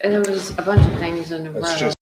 There was a bunch of things in a row. That's just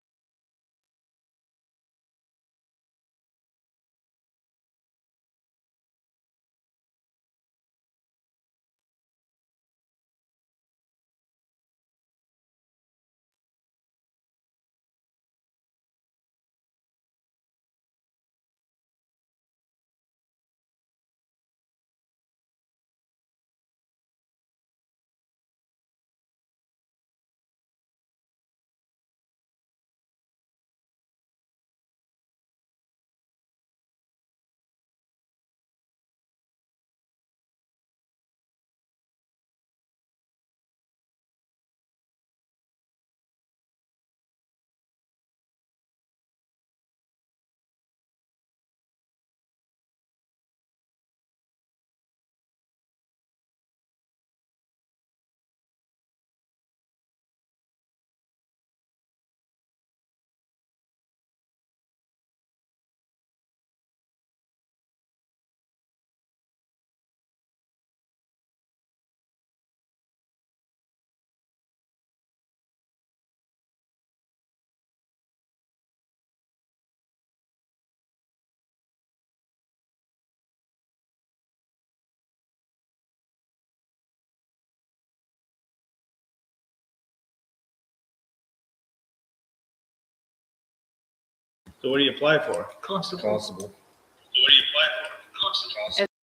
So what do you apply for? constable. So what do you apply for? Constable.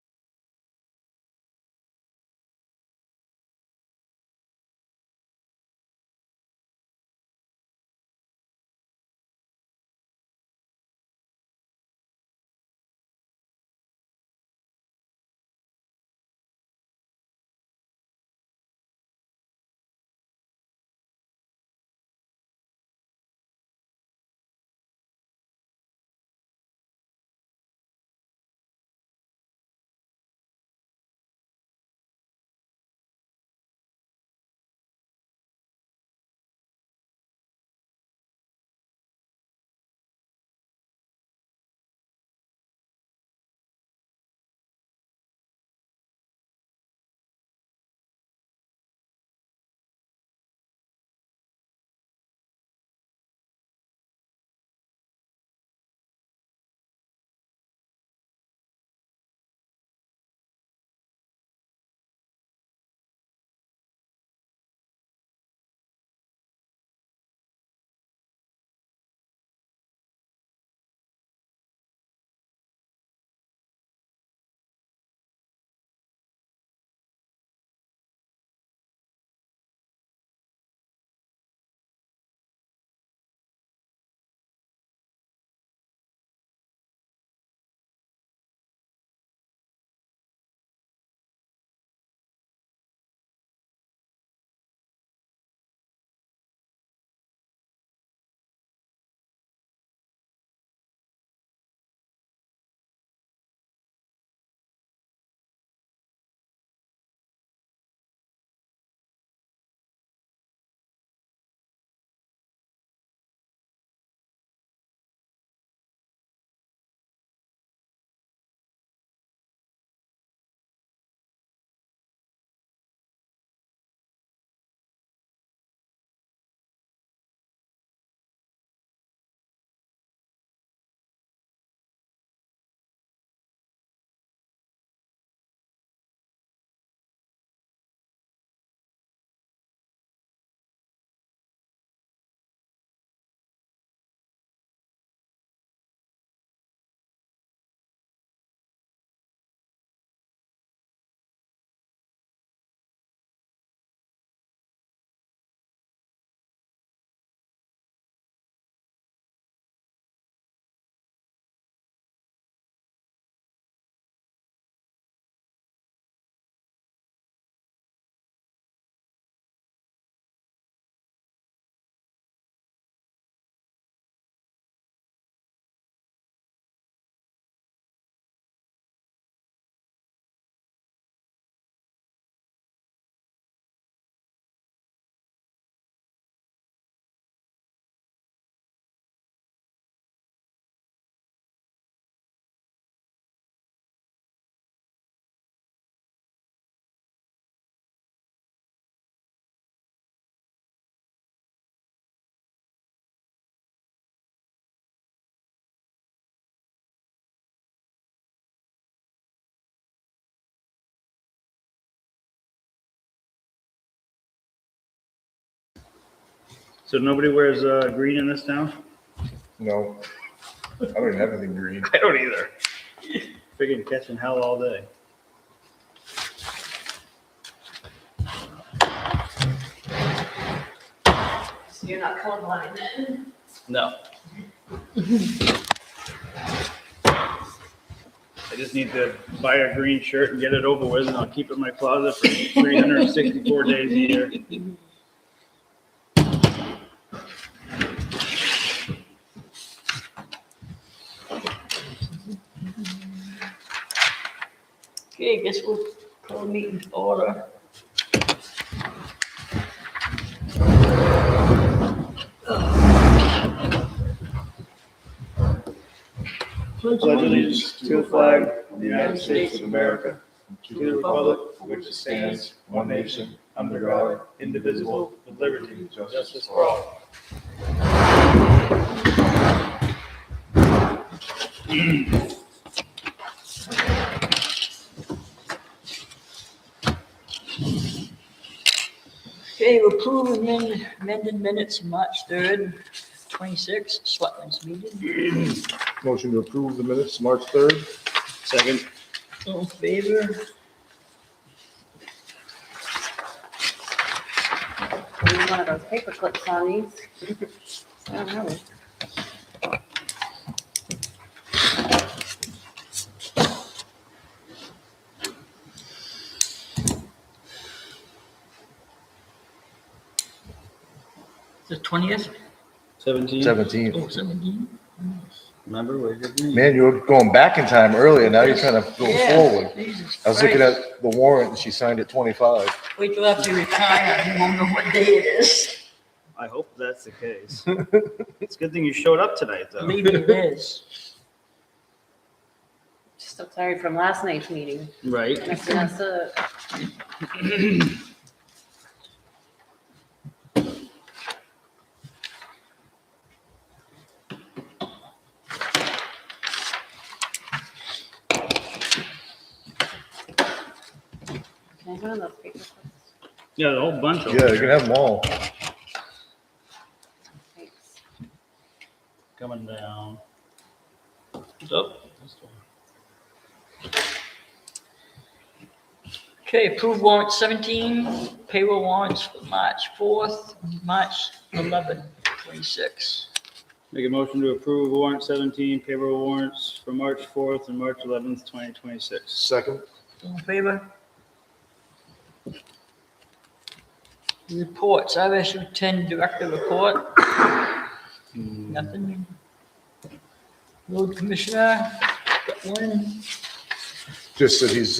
So nobody wears green in this town? No, I don't even have anything green. I don't either. Freaking catching hell all day. So you're not colorblind then? No. I just need to buy a green shirt and get it over with, and I'll keep it in my closet for 364 days a year. Okay, I guess we'll call the meeting to order. Pledge allegiance to the flag of the United States of America, and to the republic for which it stands, one nation, under God, indivisible, with liberty and justice justice for for all. all. Okay, we'll approve amended minutes of March 3rd, 26th, Selectmen's meeting. Motion to approve the minutes, March 3rd. Second. All in favor? Use one of those paper clips on these. I don't know. The 20th? 17. 17th. Oh, 17? Remember, we did green. Man, you were going back in time earlier, now you're trying to go Yeah, forward. Jesus I was looking Christ. at the warrant and she signed at 25. Wait till after you retire, you won't know what day it is. I hope that's the case. It's a good thing you showed up tonight, though. Believe me, it is. Still tired from last night's meeting. Right. Messing us up. Can I have one of those paper clips? Yeah, the whole bunch of Yeah, you can have them all. Thanks. coming down. Up. Okay, approve warrant 17, payroll warrants for March 4th, March 11th, 26. Make a motion to approve warrant 17, payroll warrants for March 4th and March 11th, 2026. Second. All in favor? Reports, RSU 10 Director Report. Nothing. Road Commissioner, got one. Just that he's,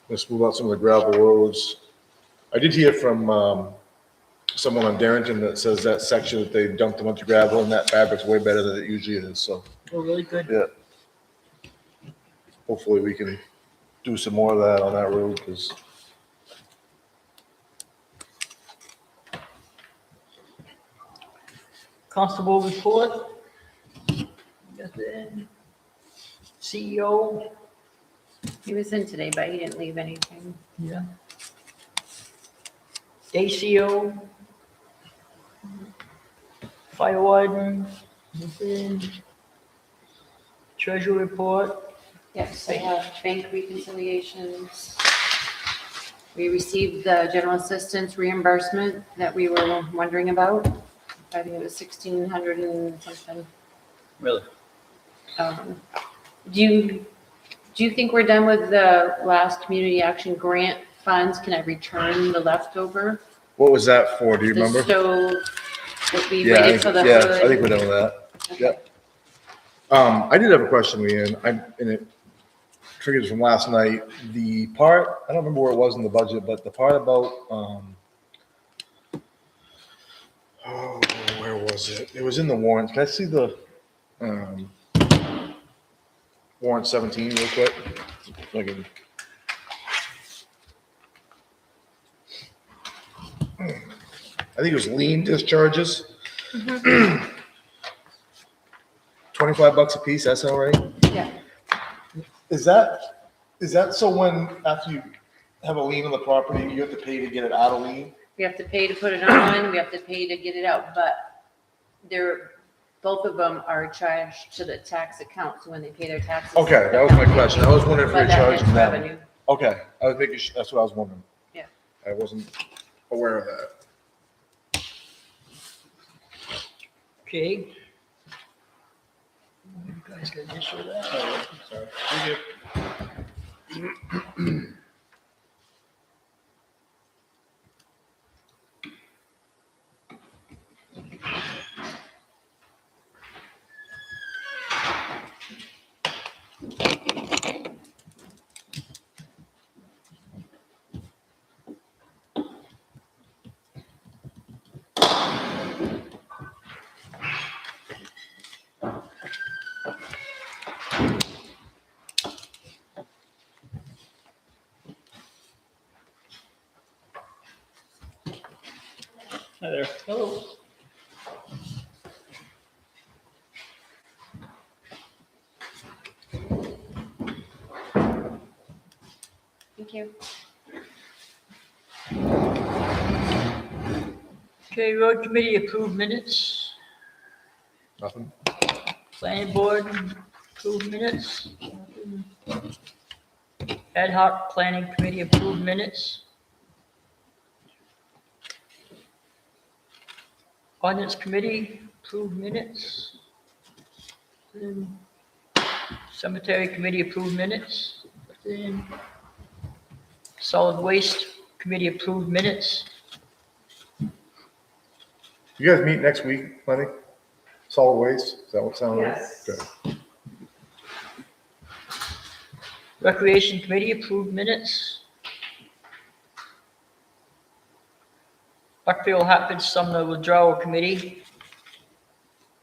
let's move out some of the gravel roads. I did hear from, someone on Darrington that says that section that they dumped a bunch of gravel and that fabric's way better than it usually is, so, Oh, really good. yeah. Hopefully we can do some more of that on that road, because Constable report. Nothing. CEO, He was in today, but he didn't leave anything. yeah. ACO. Fire warden, nothing. Treasury report, Yes, I have bank reconciliations. We received the general assistance reimbursement that we were wondering about. I think it was 1,600 and something. Really? Do you think we're done with the last community action grant funds? Can I return the leftover? what was that for, do you The remember? stove that we Yeah, waited for the yeah, hood. I think we're done with that. Okay. I did have a question, Leanne, and it triggered from last night. The part, I don't remember where it was in the budget, but the part about, oh, where was it? It was in the warrant. Can I see the, warrant 17 real quick? So I can- I think it was lien discharges. 25 bucks a piece, that's all right? Yeah. Is that so when, after you have a lien on the property, you have to pay to get it out of lien? We have to pay to put it on, we have to pay to get it out, but both of them are charged to the tax account, so when they pay their taxes. Okay, that was my question. I was wondering if But you're that charging is them. revenue. Okay, I was making, that's what I was wondering. Yeah. I wasn't aware of that. Okay. You guys got this or that? Oh, sorry. Thank you. Hi there. Hello. Thank you. Okay, road committee approved minutes. Nothing? Planning board approved minutes. Ad hoc planning committee approved minutes. Ordinance committee approved minutes. Cemetery committee approved minutes. Solid waste committee approved minutes. You guys meet next week, Lenny? Solid waste, is that what sounds like? Yes. Good. Recreation committee approved minutes. Buckfield Hartford Sumner Withdrawal Committee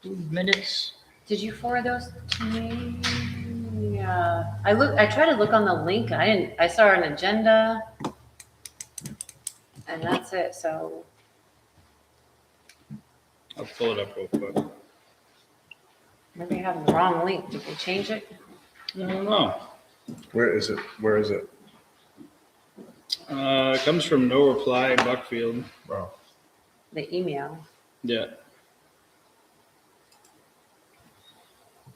approved minutes. Did you forward those to me? Yeah, I tried to look on the link, I saw an agenda. And that's it, so I'll pull it up real quick. maybe I have the wrong link, did they change it? I don't know. Where is it? Where is it? It comes from no reply Buckfield. Wow. The email. Yeah.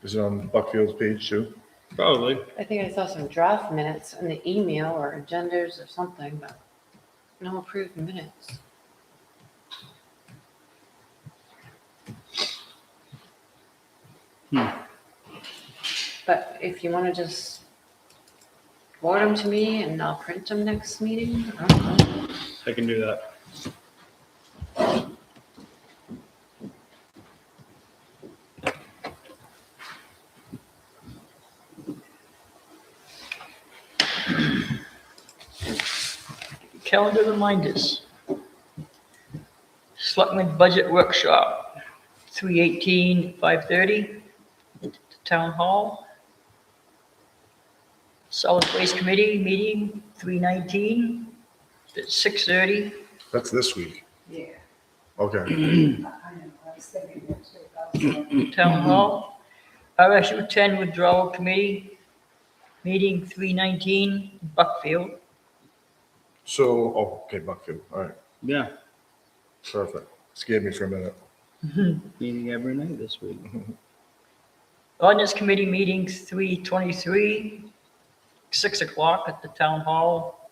Is it on Buckfield's page too? Probably. I think I saw some draft minutes in the email or agendas or something, but no approved minutes. But if you want to just forward them to me and I'll print them next meeting, I don't know. I can do that. Calendar reminders. Selectmen Budget Workshop, 3/18/5:30, Town Hall. Solid Waste Committee meeting, 3/19, at 6:30. That's this week. Yeah, Okay. I know, I was thinking next week, Town Hall. RSU 10 Withdrawal Committee, meeting 3/19, Buckfield. So, oh, okay, Buckfield, all right, Yeah. perfect. Scared me for a minute. Meeting every night this week. Ordinance Committee meeting 3/23, 6 o'clock at the Town Hall.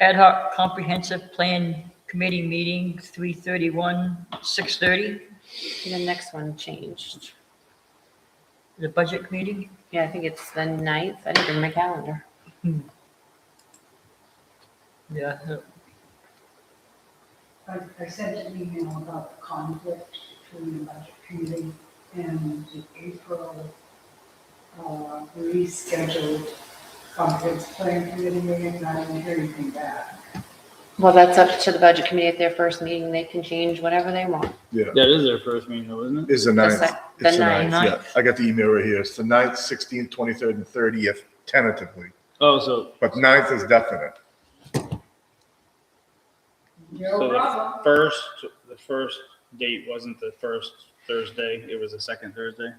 Ad hoc Comprehensive Plan Committee meeting 3/31, 6:30. The next one changed. The Budget Committee. Yeah, I think it's the 9th. I didn't bring my calendar. Yeah, I sent an email about the conflict between the budget committee and the April rescheduled comprehensive plan committee meeting, and I didn't hear anything back. Well, that's up to the budget committee at their first meeting. They can change whatever they want. Yeah, That is their first meeting though, isn't it? it's the ninth. sec- It's the ninth, ninth. yeah. I got the email right here. It's the 9th, 16th, 23rd, and 30th tentatively, Oh, so, but 9th is definite. No so problem. the first date wasn't the first Thursday, it was the second Thursday? Is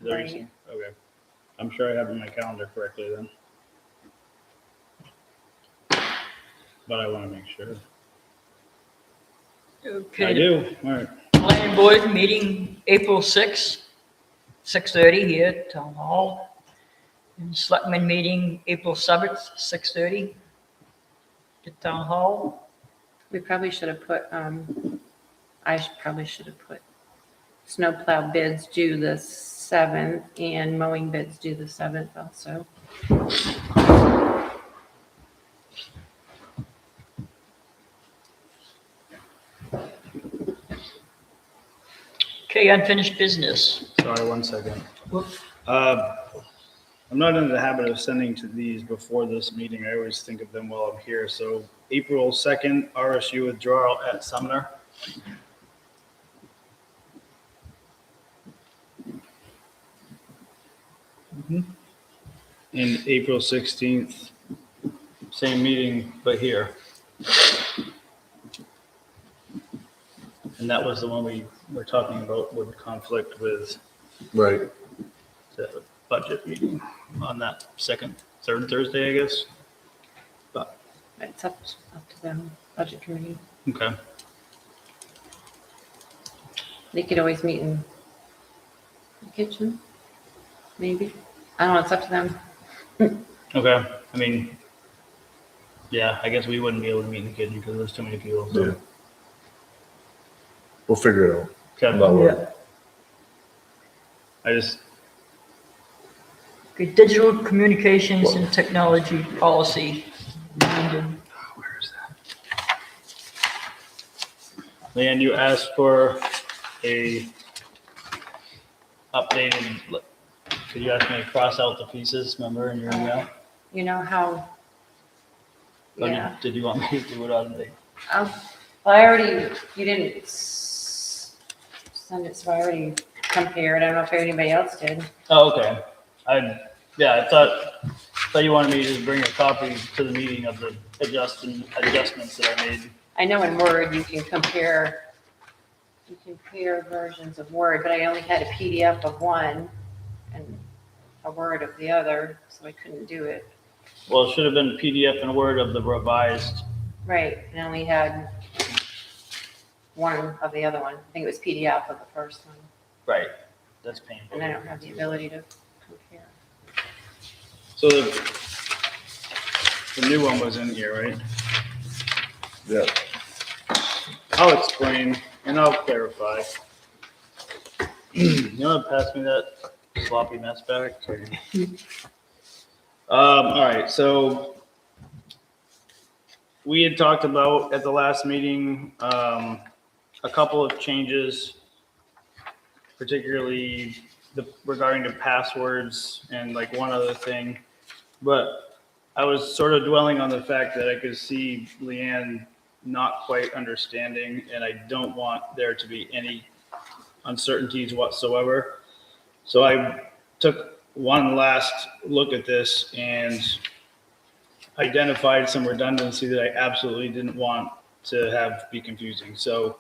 that what you're saying? Okay. I'm sure I have it in my calendar correctly then. But I want to make sure. I Okay, do, all right. planning board meeting April 6th, 6:30 here at Town Hall. And selectmen meeting April 7th, 6:30 at Town Hall. We probably should have put, probably should have put snowplow bids due the 7th and mowing bids due the 7th also. Okay, unfinished business. Sorry, 1 second. Whoop. I'm not in the habit of sending to these before this meeting. I always think of them while I'm here. So April 2nd, RSU withdrawal at Sumner. And April 16th, same meeting, but here. And that was the one we were talking about would conflict with Right. the budget meeting on that third Thursday, I guess. But, It's up to them, budget committee. okay. They could always meet in the kitchen, maybe. I don't know, it's up to them. Okay, I mean, yeah, I guess we wouldn't be able to meet in the kitchen because there's too many people. Yeah. So. We'll figure it out. I'm Okay. not worried. I just, Okay, digital communications and technology policy. Meeting. where is that? Leanne, you asked for a updated, could you ask me to cross out the pieces, remember, in your email? You know how, Or yeah. Did you want me to do it on the? Well, I already, you didn't send it, so I already compared. I don't know if anybody else did. Oh, okay. I thought you wanted me to just bring a copy to the meeting of the adjustments that I made. I know in Word you can compare versions of Word, but I only had a PDF of one and a Word of the other, so I couldn't do it. Well, it should have been PDF and Word of the revised. Right, and I only had one of the other one. I think it was PDF of the first one, Right. That's painful. and I don't have the ability to compare. So the new one was in here, right? Yeah. I'll explain and I'll clarify. You want to pass me that sloppy mess back? All right, so we had talked about at the last meeting, a couple of changes, particularly regarding the passwords and like one other thing. But I was sort of dwelling on the fact that I could see Leanne not quite understanding, and I don't want there to be any uncertainties whatsoever. So I took one last look at this and identified some redundancy that I absolutely didn't want to have be confusing. So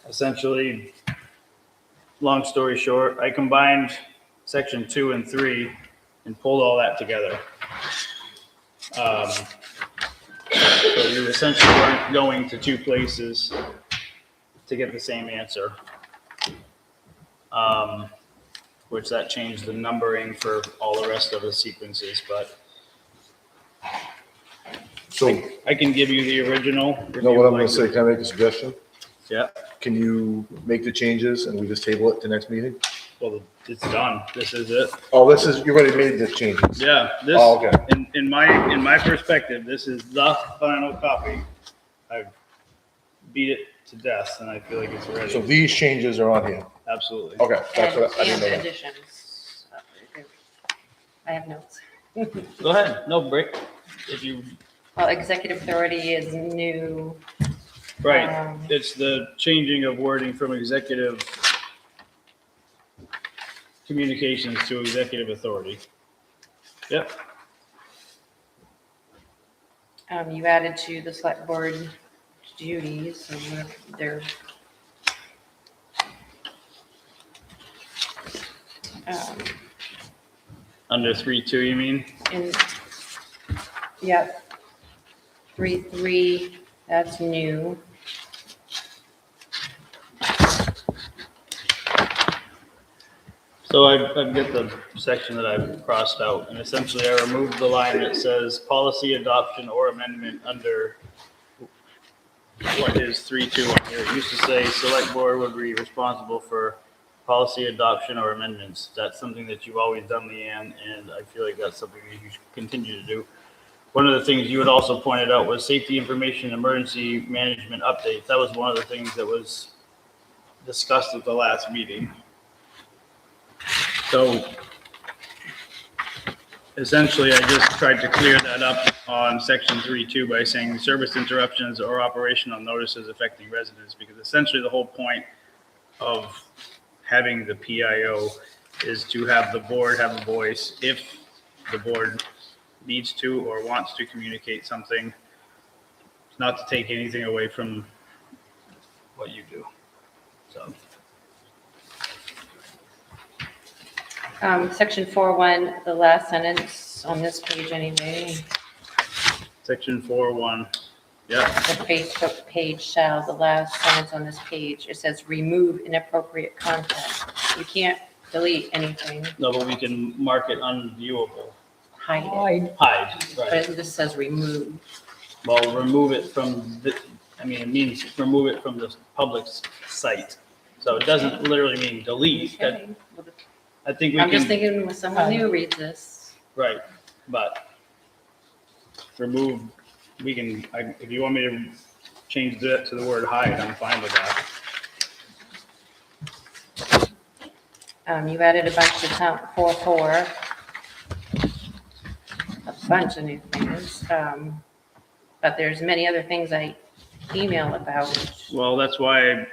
essentially, long story short, I combined section 2 and 3 and pulled all that together. So you essentially weren't going to two places to get the same answer. Which that changed the numbering for all the rest of the sequences, but So, I can give you the original. you know what I'm gonna say? Can I make a suggestion? Yeah, Can you make the changes and we just table it to next meeting? well, it's done. This is it. Oh, you already made the changes. Yeah, this, Oh, okay. in my perspective, this is the final copy. I've beat it to death and I feel like it's So ready. these changes are on here. Absolutely. Okay, that's And, what I didn't know. and that. additions. I have notes. Go ahead. No break. If you, Well, executive authority is new. right. It's the changing of wording from executive communications to executive authority. Yep. You added to the select board duties, so they're, Under 3.2, you mean? in, yeah. 3.3, that's new. So I've got the section that I've crossed out, and essentially I removed the line that says policy adoption or amendment under what is 3.2 on here. It used to say select board would be responsible for policy adoption or amendments. That's something that you've always done, Leanne, and I feel like that's something that you should continue to do. One of the things you had also pointed out was safety information, emergency management updates. That was one of the things that was discussed at the last meeting. So essentially, I just tried to clear that up on section 3.2 by saying service interruptions or operational notices affecting residents, because essentially the whole point of having the PIO is to have the board have a voice if the board needs to or wants to communicate something, not to take anything away from what you do. So. Section 4.1, the last sentence on this page anyway, Section 4.1, yeah, the Facebook page shall, the last sentence on this page, it says remove inappropriate content. You can't delete anything, no, but we can mark it unviewable. hide it, Hide, but right. it just says remove. Well, remove it from the, I mean, it means remove it from the public's site. So it doesn't literally mean delete. Okay. I think we I'm just can, thinking when someone new reads this, right, but remove, we can, if you want me to change that to the word hide, I'm fine with that. you added a bunch of town, 4.4, a bunch of new things, but there's many other things I email about. Well, that's why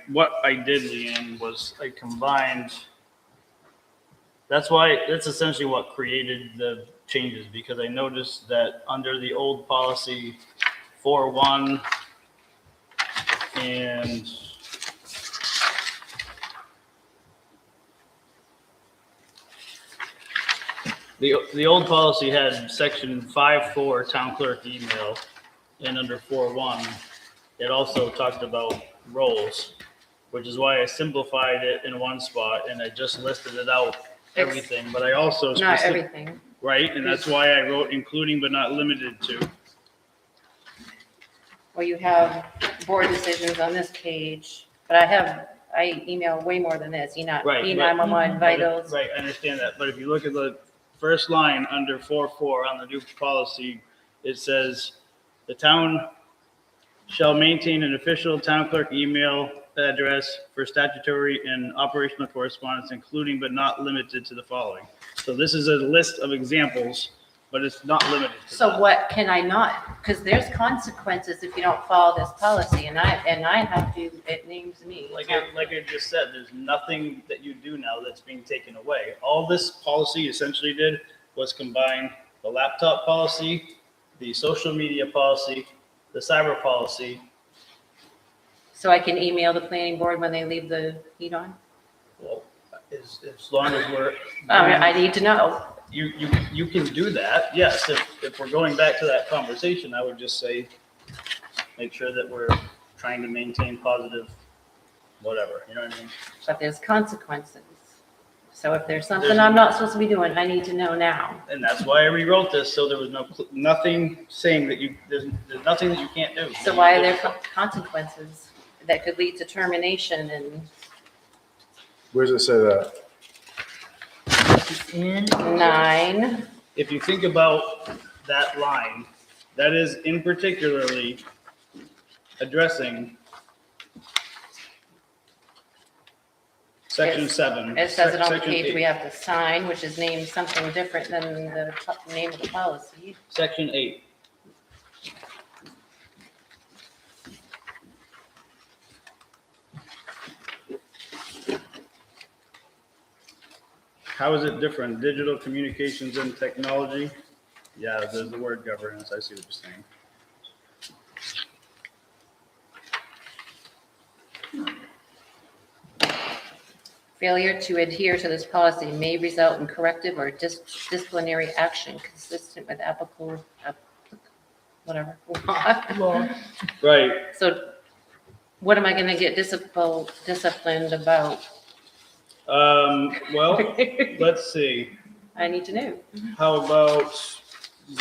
what I did, Leanne, was I combined, that's essentially what created the changes, because I noticed that under the old policy 4.1 and the old policy had section 5.4 town clerk email, and under 4.1 it also talked about roles, which is why I simplified it in one spot and I just listed it out everything, but I also Not everything. right, and that's why I wrote including but not limited to. Well, you have board decisions on this page, but I email way more than this, Right, E911 vitals. Right, I understand that, but if you look at the first line under 4.4 on the new policy, it says, the town shall maintain an official town clerk email address for statutory and operational correspondence, including but not limited to the following. So this is a list of examples, but it's not limited to So that. what can I not, because there's consequences if you don't follow this policy, and I have to, it names me. Like I just said, there's nothing that you do now that's being taken away. All this policy essentially did was combine the laptop policy, the social media policy, the cyber policy. So I can email the planning board when they leave the heat on? Well, as long as we're. I need to know. You can do that, yes. If we're going back to that conversation, I would just say, make sure that we're trying to maintain positive, whatever, you know what I mean? But there's consequences. So if there's something I'm not supposed to be doing, I need to know now. And that's why I rewrote this, so there was nothing saying that there's nothing that you can't do. So why are there consequences that could lead to termination and Where does it say that? In 9? If you think about that line, that is in particularly addressing section 7. It says it on the section page 8. we have to sign, which is named something different than the name of the policy. Section 8. How is it different? Digital communications and technology? Yeah, there's the word governance. I see what you're saying. Failure to adhere to this policy may result in corrective or disciplinary action consistent with applicable, whatever. law, Right. So what am I gonna get disciplined about? Well, let's see. I need to know. How about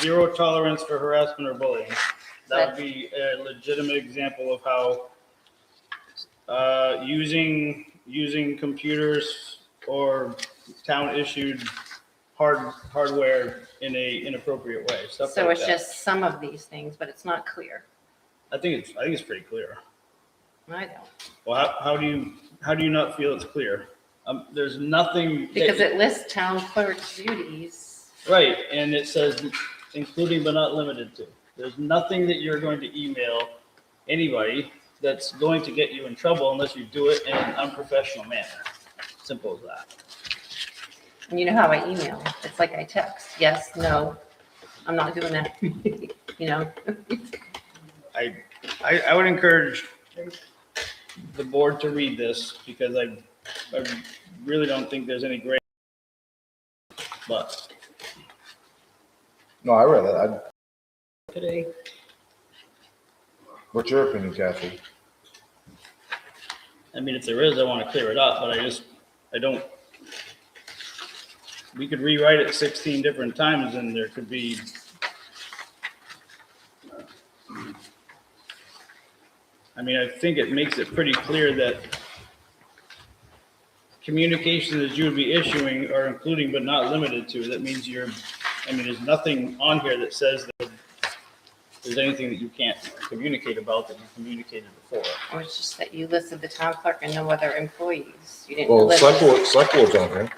zero tolerance for harassment or bullying? That would be a legitimate example of how using computers or town issued hardware in a inappropriate way. Stuff So like it's that. just some of these things, but it's not clear. I think it's pretty clear. I don't. Well, how do you not feel it's clear? There's nothing Because it lists town clerk's duties. right, and it says including but not limited to. There's nothing that you're going to email anybody that's going to get you in trouble unless you do it in an unprofessional manner. Simple as that. And you know how I email. It's like I text. Yes, no, I'm not doing that. You know? I would encourage the board to read this because I really don't think there's any gray. But No, I read that. Today, What's your opinion, Kathy? I mean, if there is, I want to clear it up, but I don't. We could rewrite it 16 different times and there could be. I mean, I think it makes it pretty clear that communications that you would be issuing are including but not limited to. That means there's nothing on here that says that there's anything that you can't communicate about that you communicated before. Or it's just that you listed the town clerk and no other employees. You didn't Well, list, select board's on here.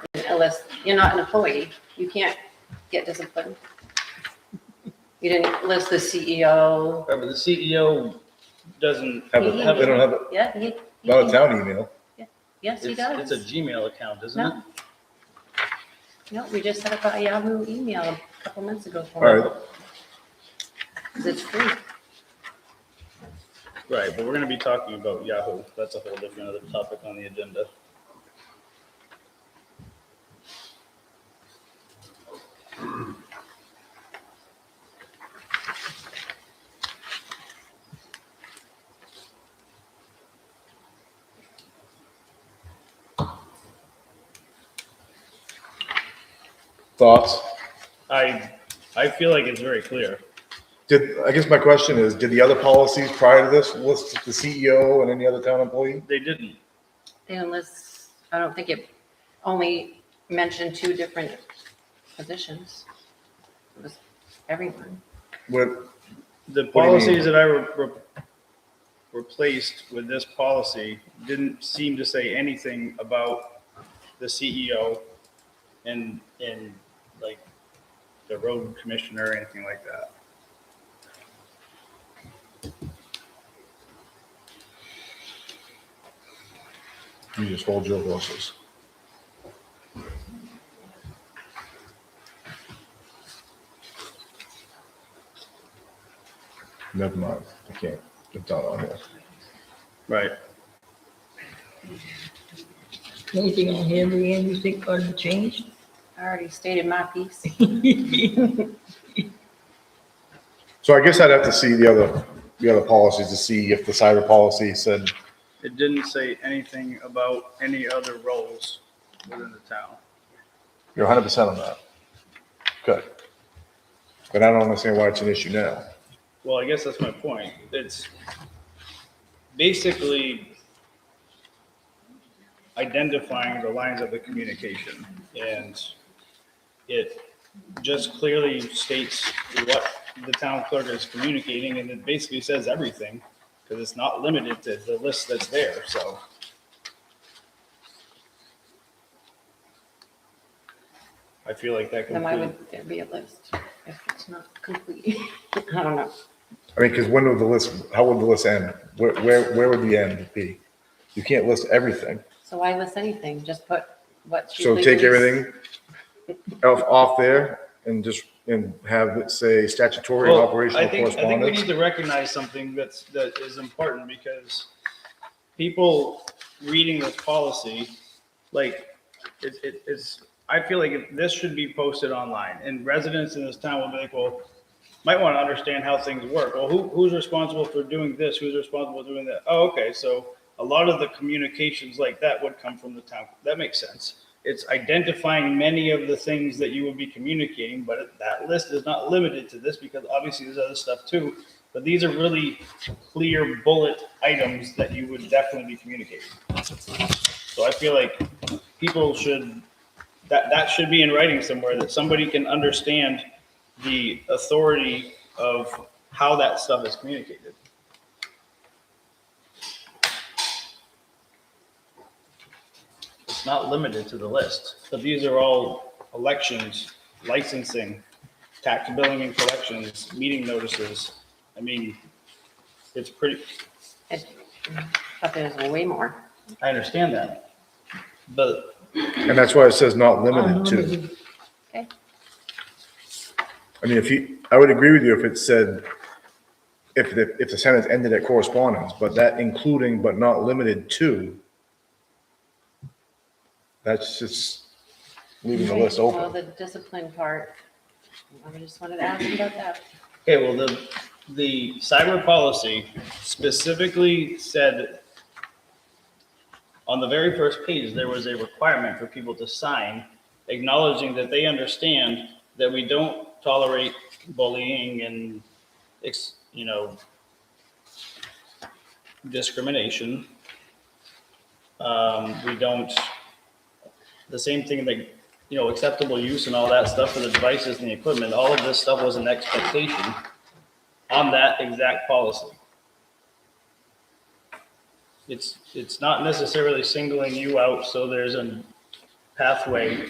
you're not an employee. You can't get disciplined. You didn't list the CEO. Remember, the CEO doesn't They don't have it, Yeah, not a town email. yes, he It's does. a Gmail account, isn't it? No. No, we just set up a Yahoo email a couple months ago All for right, him. 'Cause it's free. Right, but we're gonna be talking about Yahoo. That's a whole different other topic on the agenda. thoughts? I feel like it's very clear. I guess my question is, did the other policies prior to this list the CEO and any other town employee? They didn't. Unless, I don't think it only mentioned two different positions. It was everyone. What, The What do you policies mean? that I replaced with this policy didn't seem to say anything about the CEO and like the road commissioner or anything like that. you just hold your horses. Never mind, I can't, it's not on here. Right. anything on here, Leanne, you think ought to be changed? I already stated my piece. So I guess I'd have to see the other policies to see if the cyber policy said, It didn't say anything about any other roles within the town. you're 100% on that. Good. But I don't understand why it's an issue now. Well, I guess that's my point. It's basically identifying the lines of the communication, and it just clearly states what the town clerk is communicating, and it basically says everything, because it's not limited to the list that's there, so. I feel like that Then why concludes. would there be a list if it's not complete? I don't know. I mean, because when would the list, how would the list end? Where would the end be? You can't list everything. So why list anything? Just put what she So take legally- everything off there and have it say statutory and Well, operational I think we correspondence. need to recognize something that is important, because people reading this policy, like, it's, I feel like this should be posted online, and residents in this town will be like, well, might want to understand how things work. Well, who's responsible for doing this? Who's responsible for doing that? Oh, okay, so a lot of the communications like that would come from the town. That makes sense. It's identifying many of the things that you would be communicating, but that list is not limited to this because obviously there's other stuff too. But these are really clear bullet items that you would definitely be communicating. So I feel like people should, that should be in writing somewhere, that somebody can understand the authority of how that stuff is communicated. It's not limited to the list, but these are all elections, licensing, tax billing and collections, meeting notices. I mean, it's pretty, I thought there was way more. I understand that. But And that's why it says not limited to. Okay. I mean, I would agree with you if it said, if the sentence ended at correspondence, but that including but not limited to, that's just leaving the list Well, open. the discipline part, I just wanted to ask you about that. okay, well, the cyber policy specifically said on the very first page, there was a requirement for people to sign acknowledging that they understand that we don't tolerate bullying and, discrimination. We don't, the same thing that, acceptable use and all that stuff for the devices and the equipment, all of this stuff was an expectation on that exact policy. It's not necessarily singling you out, so there's a pathway.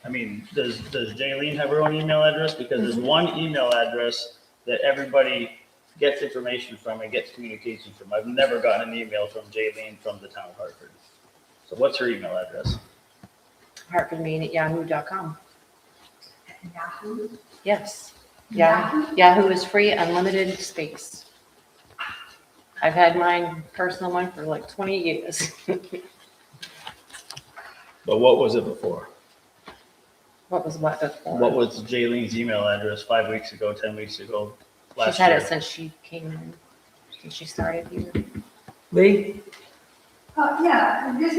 I mean, does Jaylene have her own email address? Because there's one email address that everybody gets information from and gets communication from. I've never gotten an email from Jaylene from the town of Hartford. So what's her email address? hartfordmaine@yahoo.com. Yahoo? Yes. Yahoo is free, unlimited space. I've had mine, personal one, for like 20 years. But what was it before? What was what before? What was Jaylene's email address 5 weeks ago, 10 weeks ago, last She's had year? it since she came in, since she started here. Lee? Yeah, this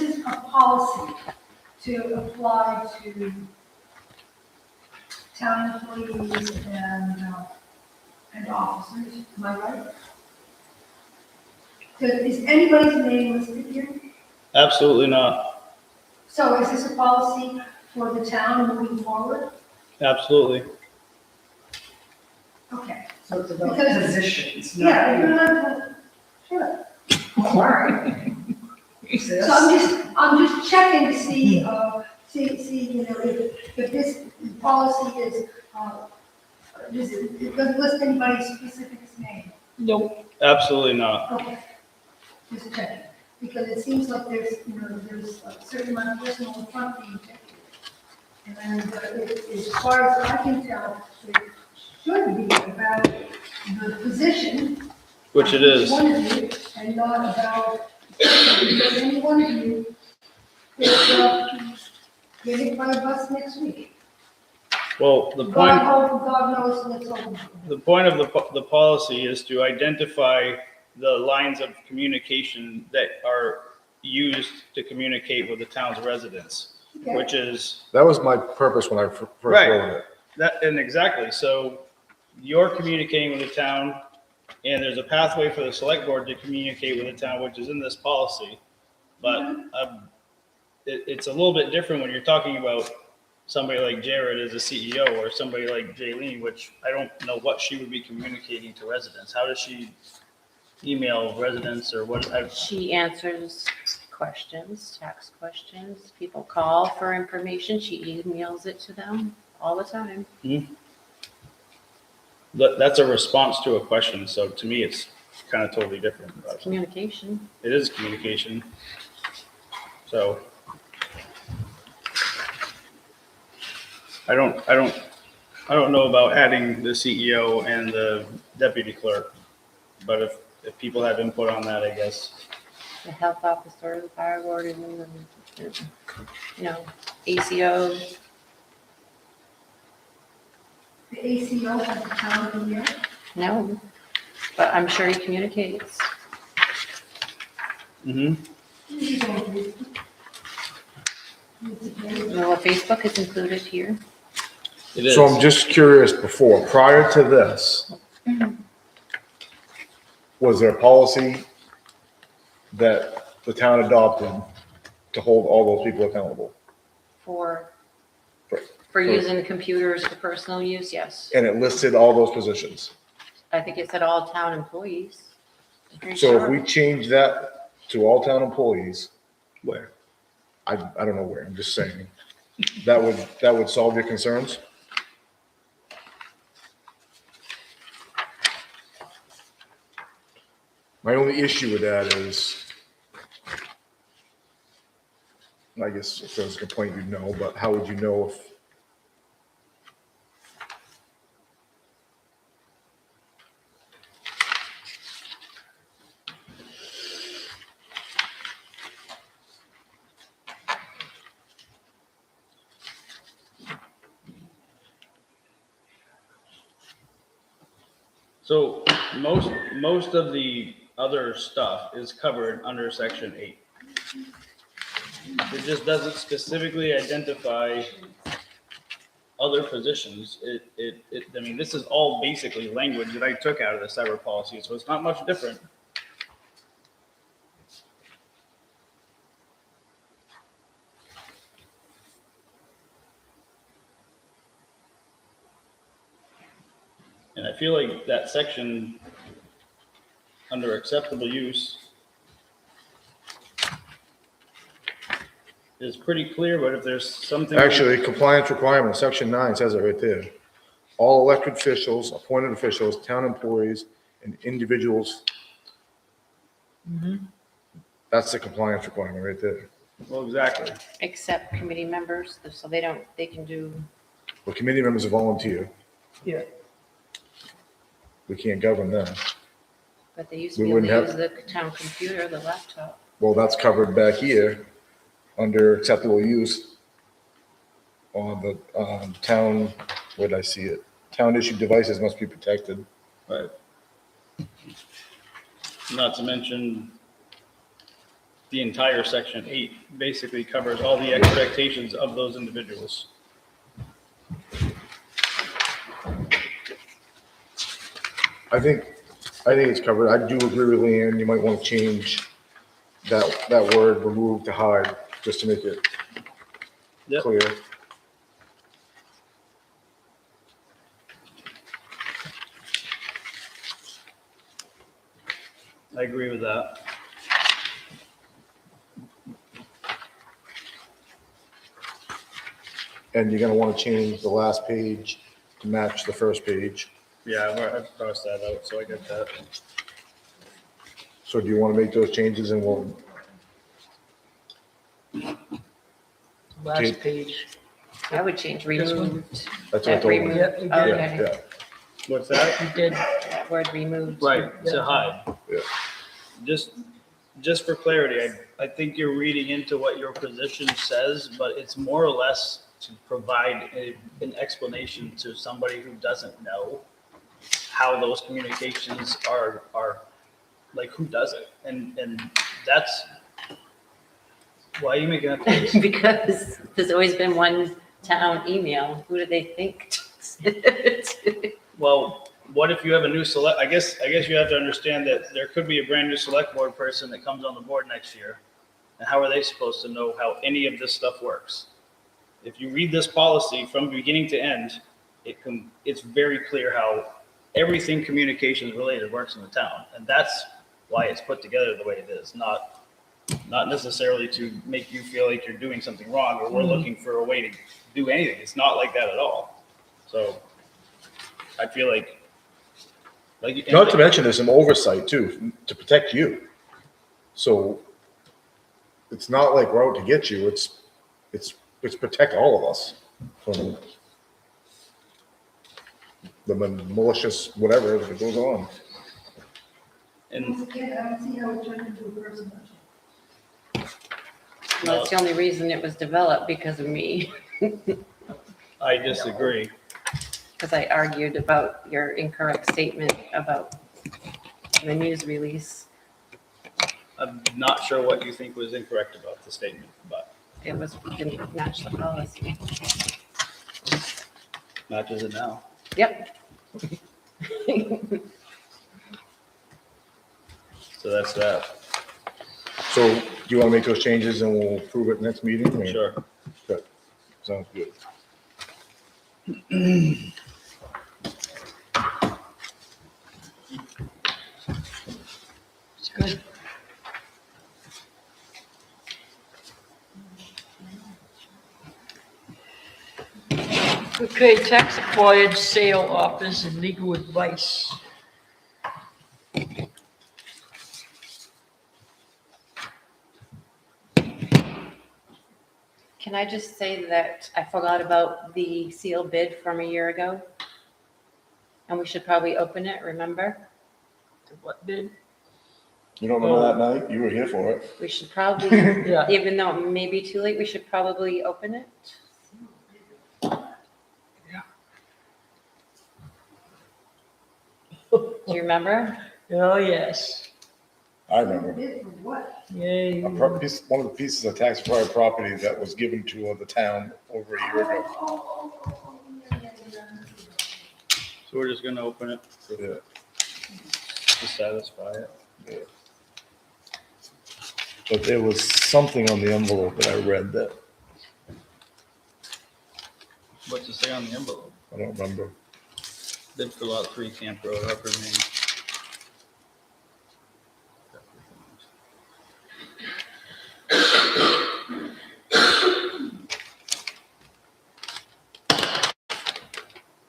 is a policy to apply to town employees and officers, am I right? So is anybody's name listed here? Absolutely not. So is this a policy for the town moving forward? Absolutely. Okay. So it's about Because- positions, Yeah, you're not. not, sure. All right. So I'm just checking to see, if this policy is, it doesn't list anybody's specific name. Nope. Absolutely not. Okay. Just checking, because it seems like there's a certain amount of personal and front being taken. And as far as I can tell, it should be about the position. Which it of is. each one of you, and not about, because any one of you is, get hit by a bus next week. Well, the God knows what's open. point of the policy is to identify the lines of communication that are used to communicate with the town's residents, Okay. which is That was my purpose when I first Right. wrote it. that, and exactly. So you're communicating with the town, and there's a pathway for the select board to communicate with the town, which is in this policy. But it's a little bit different when you're talking about somebody like Jared as a CEO or somebody like Jaylene, which I don't know what she would be communicating to residents. How does she email residents or what? She answers questions, tax questions. People call for information. She emails it to them all the time. That's a response to a question. So to me, it's kind of totally different. It's communication. It is communication. So I don't know about adding the CEO and the deputy clerk, but if people have input on that, I guess. The health officer, the fire warden, and, ACO. The ACO has a town in here. No, but I'm sure he communicates. Mm-hmm. He's on Facebook. No, Facebook is included here. It is. So I'm just curious, prior to this, was there a policy that the town adopted to hold all those people accountable? For For- using computers for personal use, yes. And it listed all those positions. I think it said all town employees. I'm pretty So if sure. we change that to all town employees, where? I don't know where, I'm just saying. That would solve your concerns? My only issue with that is, I guess if there was a complaint, you'd know, but how would you know if? So most of the other stuff is covered under section 8. It just doesn't specifically identify other positions. I mean, this is all basically language that I took out of the cyber policy, so it's not much different. And I feel like that section under acceptable use is pretty clear, but if there's something. Actually, compliance requirements, section 9 says it right there. All elected officials, appointed officials, town employees, and individuals. That's the compliance requirement right there. Well, exactly. Except committee members, so they can do, Well, committee members are volunteer. Yeah. We can't govern them. but they used to We be able to use wouldn't the town computer, the laptop. Well, that's covered back here under acceptable use on the town, where did I see it? Town issued devices must be protected. Right. Not to mention, the entire section 8 basically covers all the expectations of those individuals. I think it's covered. I do agree with Leanne. You might want to change that word remove to hide, just to make it Yep. clear. I agree with that. And you're gonna want to change the last page to match the first page. Yeah, I've crossed that out, so I get that. So do you want to make those changes and we'll, Last Okay. page. I would change This one? removed. that's what I That told removed. you. Yep, we did. Okay, Yeah, What's that? We did. that word removed. Right, to hide. Yeah. Just for clarity, I think you're reading into what your position says, but it's more or less to provide an explanation to somebody who doesn't know how those communications are like, who does it? And that's, why are you making that face? Because there's always been one town email. Who do they think? Well, what if you have a new I guess you have to understand that there could be a brand new select board person that comes on the board next year. And how are they supposed to know how any of this stuff works? If you read this policy from beginning to end, it's very clear how everything communications related works in the town. And that's why it's put together the way it is, not necessarily to make you feel like you're doing something wrong or we're looking for a way to do anything. It's not like that at all. So I feel like. Not to mention there's some oversight too, to protect you. So it's not like we're out to get you, it's protect all of us from the malicious whatever that goes on. And Once again, I don't see how it turned into a personal. Well, that's the only reason it was developed, because of me, I disagree. because I argued about your incorrect statement about the news release. I'm not sure what you think was incorrect about the statement, but It was, didn't match the policy. matches it now. Yep. So that's that. So do you want to make those changes and we'll approve it next meeting? or- Sure. Good. Sounds good. It's good. Okay, tax acquired sale offers and legal advice. Can I just say that I forgot about the seal bid from a year ago? And we should probably open it, remember? What bid? You don't remember that night? You were here for it. We should probably, Yeah. even though it may be too late, we should probably open it. Do you remember? Oh, yes. I remember. Bid for what? Yay. One of the pieces of tax acquired property that was given to the town over a year ago. So we're just gonna open it Yeah. to satisfy it. Yeah. But there was something on the envelope that I read that, What's it say on the envelope? I don't remember. Bid for lot 3, Camp Road, Hartford, Maine.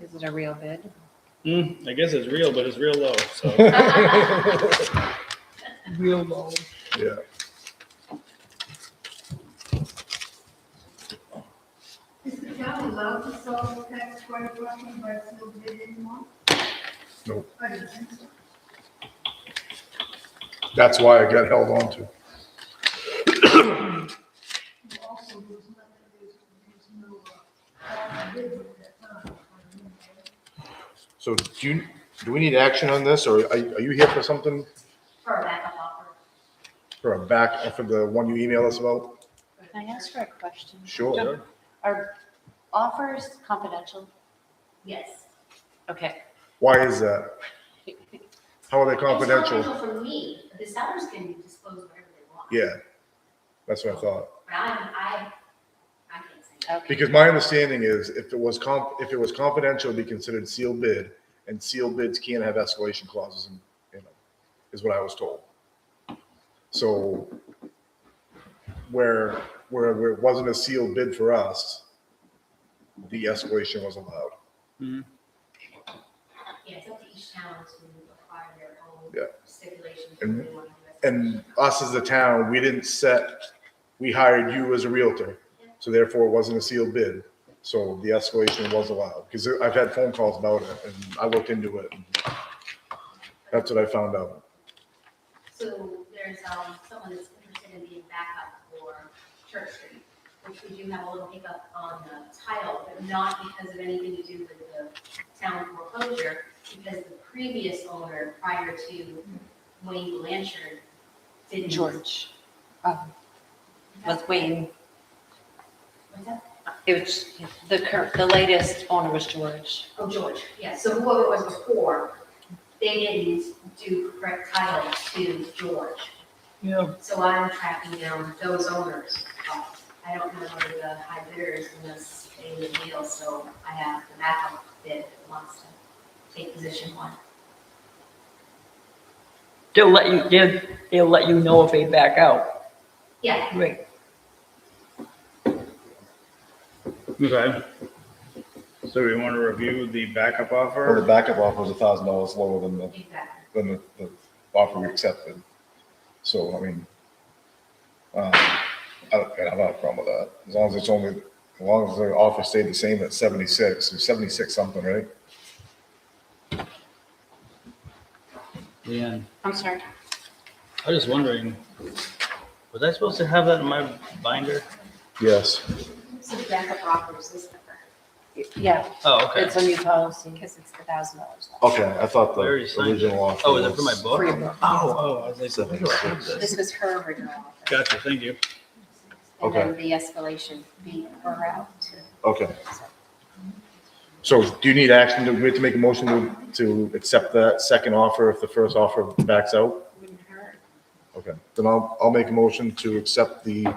Is it a real bid? I guess it's real, but it's real low, so. Real low. Yeah. Is the town allowed to sell tax acquired property by sealed bid anymore? Nope. I didn't think so. That's why I got held on to. Also, there's no, bid at that time. So do we need action on this or are you here for something? For a backup offer. For the one you emailed us about? Can I ask for a question? Sure. Are offers confidential? Yes. Okay. Why is that? How are they It's confidential? confidential from me. The sellers can disclose whatever they want. Yeah, that's what I thought. But I can't say that. Okay. Because my understanding is if it was confidential, it'd be considered sealed bid, and sealed bids can't have escalation clauses, and is what I was told. So where it wasn't a sealed bid for us, the escalation was allowed. Yeah, it's up to each town to acquire their own Yeah. stipulations. And- if they want to do And us as the town, we hired you as a realtor, so therefore it wasn't a sealed bid. So the escalation was allowed, because I've had phone calls about it, and I looked into it. And that's what I found out. So there's someone that's interested in being backup for Church Street, which we do have a little hiccup on the title, but not because of anything to do with the town foreclosure, because the previous owner prior to Wayne Blanchard didn't. George. Was Wayne, What's that? it was, the latest owner was George. Oh, George, yeah, so whoever it was before, they didn't do correct title to George. Yeah. So I'm tracking down those owners. I don't know whether the high bidders in this stay the deal, so I have the backup bid that wants to take position 1. They'll let you know if they back out. Yeah, Great. Okay. So we want to review the backup Well, the offer? backup offer was $1,000 lower than exactly. the offer we accepted. So, I mean, I don't have a problem with that. As long as the offer stayed the same at 76, or 76 something, right? Leanne, I'm sorry. I was just wondering, was I supposed to have that in my binder? Yes. So the backup offer is this number. Yeah, Oh, okay. it's a new policy. Because it's $1,000. Okay, I thought the Where is it? original offer. Oh, is it for my book? For your book. Oh, I was like, Seven, where do I have six. this? This was her original offer. Gotcha, thank you. And then the escalation fee per route. Okay. So do you need action, we have to make a motion to accept that second offer if the first offer backs out? Wouldn't hurt. Okay, then I'll make a motion to accept the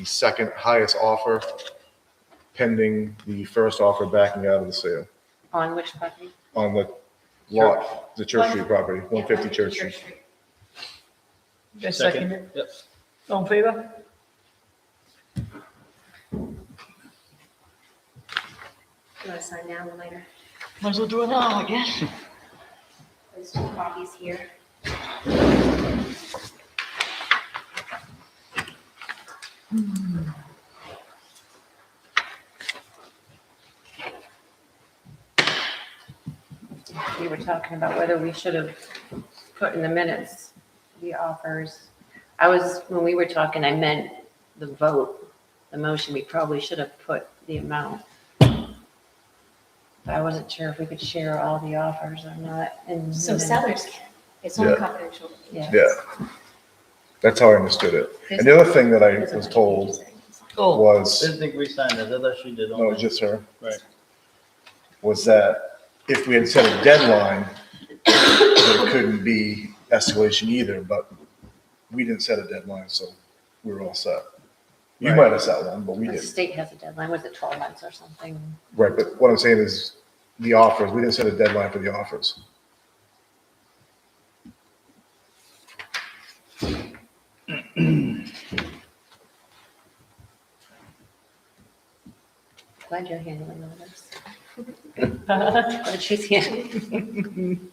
second highest offer pending the first offer backing out of the sale On which property? on the lot, the Church Street property, 150 Church Street. I second it. Yep. All in favor? You want to sign now or later? Might as well do it now, I guess. There's 2 copies here. We were talking about whether we should have put in the minutes the offers. When we were talking, I meant the vote, the motion, we probably should have put the amount. But I wasn't sure if we could share all the offers or not. in the So minutes. sellers can. It's only Yeah. confidential. Yeah. Yeah, that's how I understood it. And the other thing that I was told Oh, was, Didn't think we signed it, I thought she did. no, it was just her, Right. was that if we had set a deadline, there couldn't be escalation either, but we didn't set a deadline, so we were all set. You Right. might have set one, but we The didn't. state has a deadline, was it 12 months or something? Right, but what I'm saying is the offers, we didn't set a deadline for the offers. Glad you're handling all this. Glad she's handling.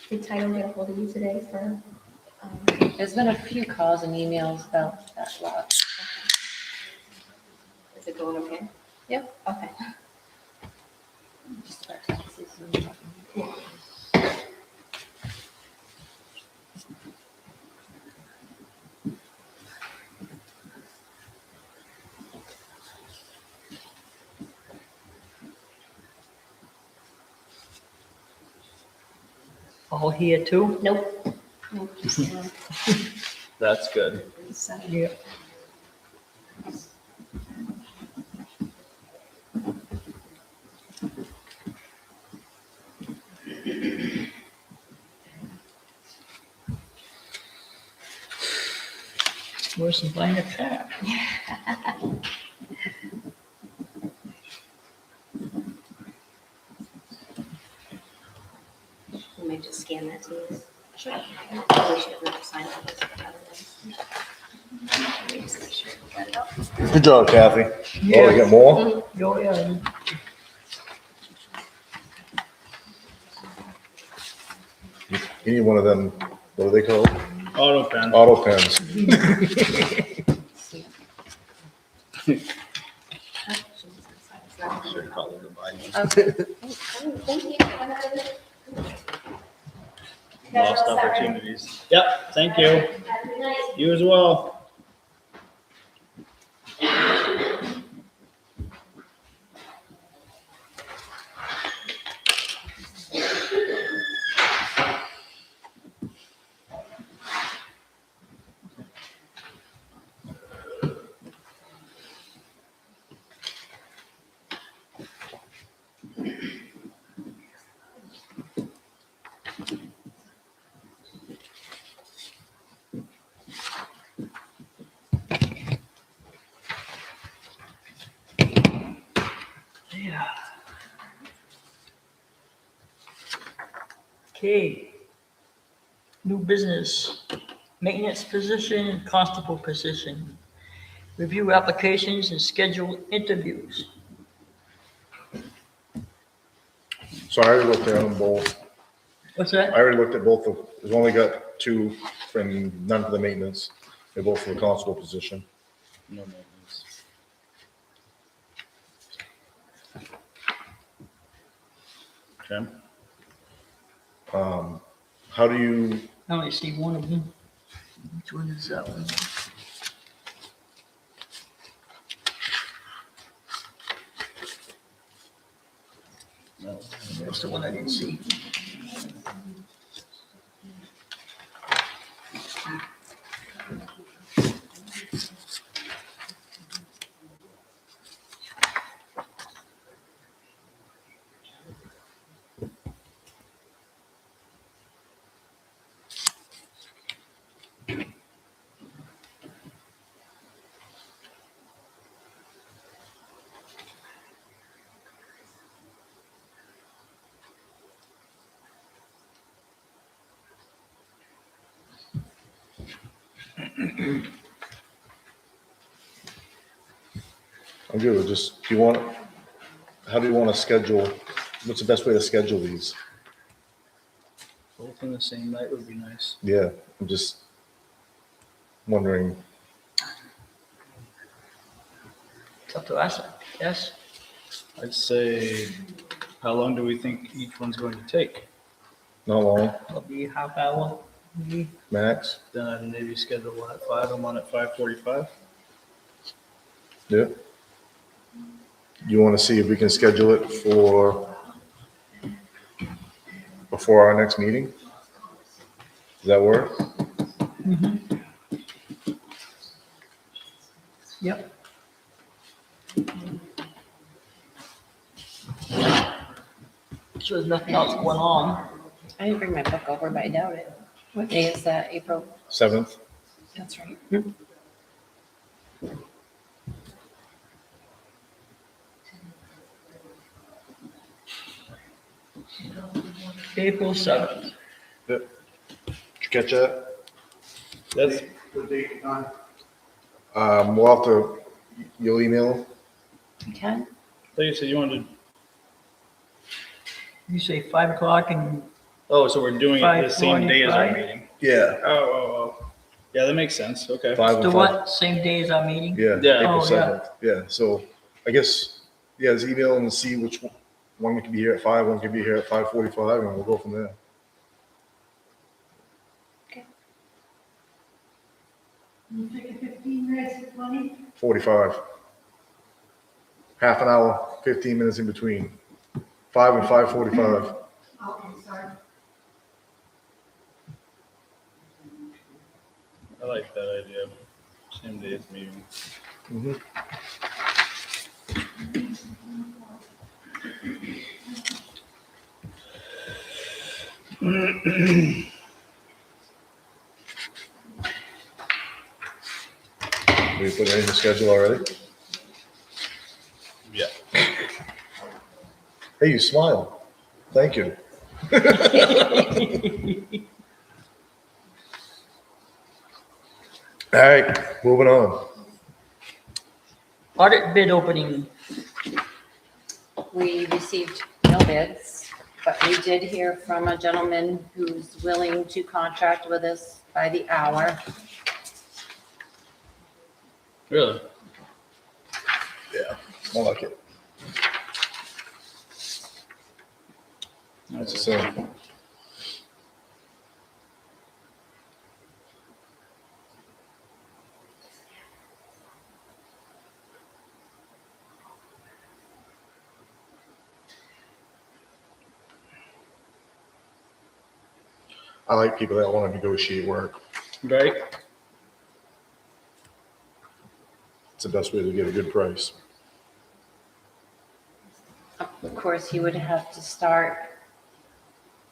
Did title get a hold of you today for? There's been a few calls and emails about that lot. Is it going okay? Yep. Okay. Just about taxes and- all here too? Nope. Nope, just, That's good. Yeah. Worse than buying a car. we may just scan that to you. Sure. We should have never signed all this. Let me just make sure we got it all. Good job, Kathy. Oh, you Yeah. got more? Oh, yeah. You need one of them, what are they called? Auto pen. Auto pens. Should call it a bye. Okay. Thank you. Lost opportunities. Yep, thank you. Have a good night. You as well. Yeah. Okay. New business, maintenance position and constable position. Review applications and schedule interviews. So I already looked at them both. What's I that? already looked at both of, we've only got two from, none for the maintenance. They're both for the constable position. No maintenance. Okay. How do you, I only see one of them. Which one is that one? That's the one I didn't see. I'm good with just, how do you want to schedule, what's the best way to schedule these? Both in the same night would be nice. Yeah, I'm just wondering, It's up to us, yes? I'd say, how long do we think each one's going to take? not long, It'll be half hour, maybe. max? Then I'd maybe schedule one at 5 and one at 5:45. Yeah. You want to see if we can schedule it for before our next meeting? Does that work? Yep. So there's nothing else going on. I didn't bring my book over, but I doubt it. What day is that, April? 7th? That's right. April 7th. Did you catch that? That's, We'll have to, you'll email? Okay. I thought you said you wanted, You say 5 o'clock and oh, so we're doing it the same day as our 5:45? meeting? Yeah. Oh. Yeah, that makes sense. Okay. 5 the and 5. what? Same day as our meeting? Yeah, Yeah. April Oh, yeah. 7th. Yeah, so I guess, yeah, just email and see which one can be here at 5, one can be here at 5:45, and we'll go from there. You think 15 minutes is plenty? 45. Half an hour, 15 minutes in between. 5 and 5:45. Okay, sorry. I like that idea. Same day as meeting. Mhm. We put it in the schedule already? Yeah. Hey, you smile. Thank you. All right, moving on. Audit bid opening. We received no bids, but we did hear from a gentleman who's willing to contract with us by the hour. Really? Yeah, I like it. That's the same. I like people that want to negotiate work. Right? It's the best way to get a good price. Of course, he would have to start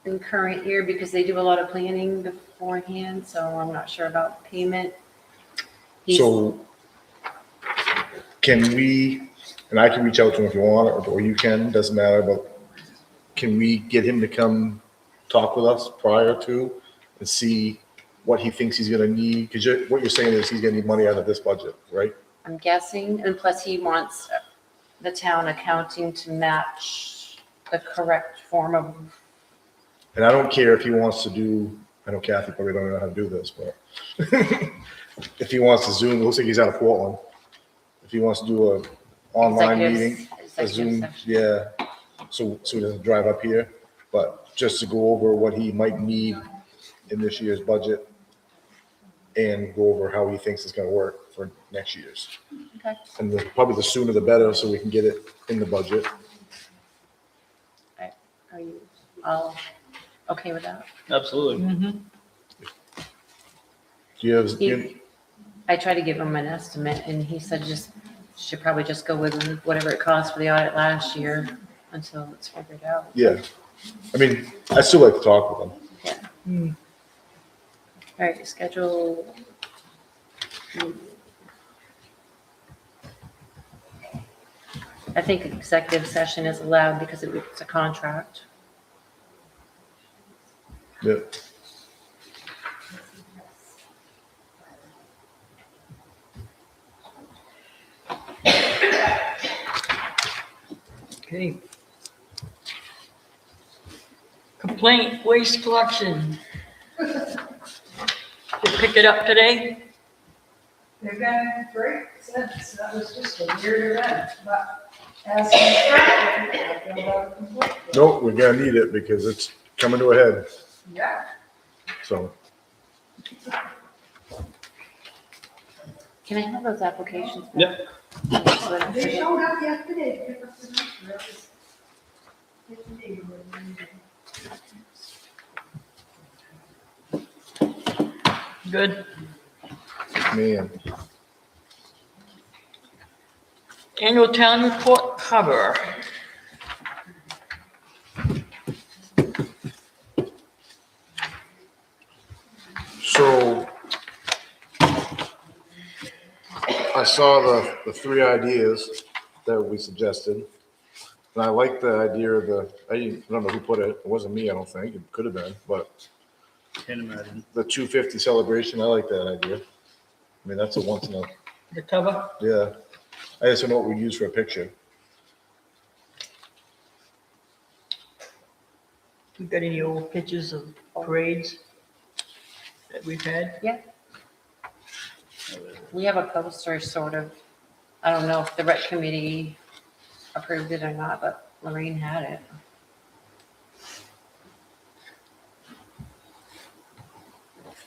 in current year because they do a lot of planning beforehand, so I'm not sure about payment. He's- So can we, and I can reach out to him if you want, or you can, doesn't matter, but can we get him to come talk with us prior to and see what he thinks he's gonna need? Because what you're saying is he's gonna need money out of this budget, right? I'm guessing, and plus he wants the town accounting to match the correct form of, And I don't care if he wants to do, I know Kathy probably don't know how to do this, but if he wants to Zoom, it looks like he's out of Portland. If he wants to do a online meeting, a executive Zoom, session. yeah, so he doesn't drive up here, but just to go over what he might need in this year's budget and go over how he thinks it's gonna work for next year's. Okay. And probably the sooner the better, so we can get it in the budget. Are you all okay with that? Absolutely. Mhm. Do you have, I tried to give him an estimate and he said should probably just go with whatever it cost for the audit last year until it's figured out. yeah, I mean, I still like to talk with them. Mm. All right, schedule. I think executive session is allowed because it's a contract. Yeah. Okay. Complaint waste collection. Did you pick it up today? They've been great since, that was just a weird event, but as instructed, I filled out a complaint. Nope, we're gonna need it because it's coming to a head, Yeah, so. Can I have those applications? back? Yep. So that I don't they forget. showed up yesterday to pick up the number. That was yesterday, Good. Man, Annual town report cover. so I saw the three ideas that we suggested. And I like the idea of I don't know who put it. It wasn't me, I don't think. It could have been, but Can't imagine. the 250 celebration, I like that idea. I mean, that's a once in a, The cover. yeah. I just don't know what we use for a picture. We got any old pictures of parades that we've had? We have a poster sort of, I don't know if the rec committee approved it or not, but Lorraine had it.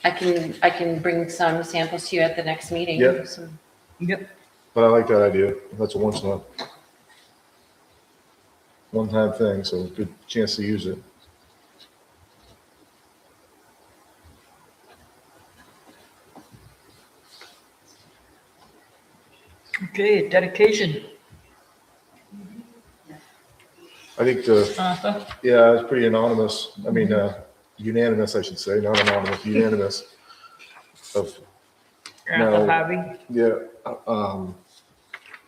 I can bring some samples to you at the next meeting. Yeah. Some- Yep. But I like that idea. That's a once in a one-time thing, so good chance to use it. Okay, dedication. I think Arthur. yeah, it's pretty anonymous. I mean, unanimous, I should say, not anonymous, unanimous. Of, Arthur No. Harvey. yeah,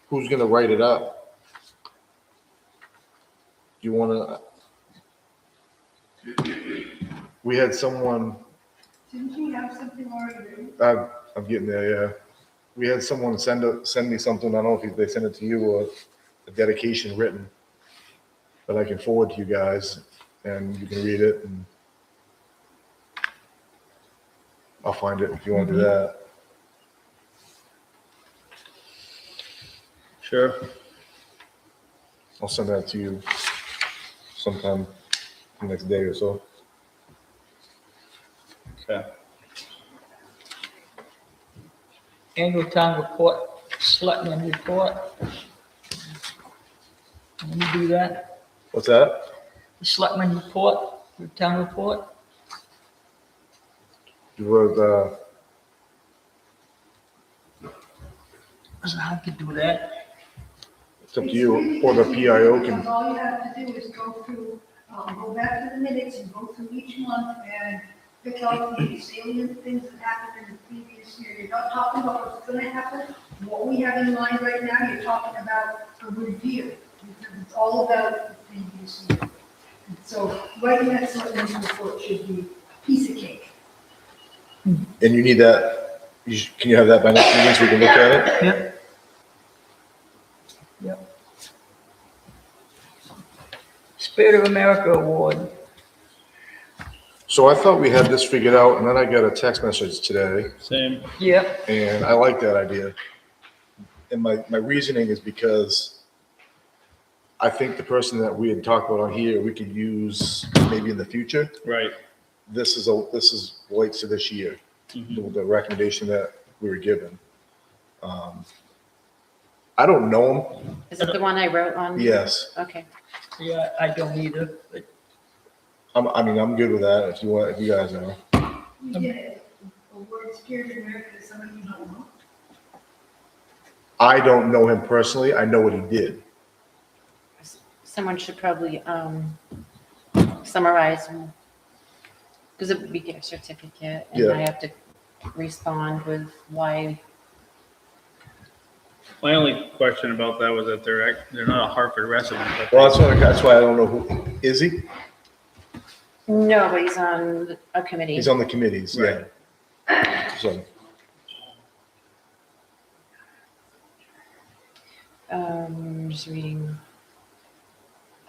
who's gonna write it up? You wanna? We had someone, didn't you have something already written? I'm getting there, yeah. We had someone send me something, I don't know if they sent it to you or a dedication written that I can forward to you guys and you can read it and I'll find it if you want to do that. Sure. I'll send that to you sometime the next day or so. Okay. Annual town report, selectmen report. Let me do that. What's that? The selectmen report, the town report. You were, So I could do that. it's up to you, or the PIO Because can, all you have to do is go through, go back to the minutes and go through each month and pick out the salient things that happened in the previous year. You're not talking about what's gonna happen, what we have in mind right now, you're talking about a review. Because it's all about the previous year. And so writing that selectmen's report should be a piece of cake. and you need that, can you have that by next meeting so we can look at it? Yep. Yep. Spirit of America Award. So I thought we had this figured out and then I got a text message today Same. Yep. and I like that idea. And my reasoning is because I think the person that we had talked about on here, we could use maybe in the future. Right. This is relates to this year, Mhm. the recommendation that we were given. I don't know him. Is it the one I wrote on? Yes. Okay. Yeah, I don't either, but I'm good with that if you guys are. You get a word Spirit America to somebody you don't know. I don't know him personally. I know what he did. Someone should probably, summarize, because we get a certificate and Yeah. I have to respond with why. My only question about that was that they're not a Hartford resident. But Well, that's why I don't know who, is he? No, but he's on a committee. He's on the committees, yeah. So, Just reading.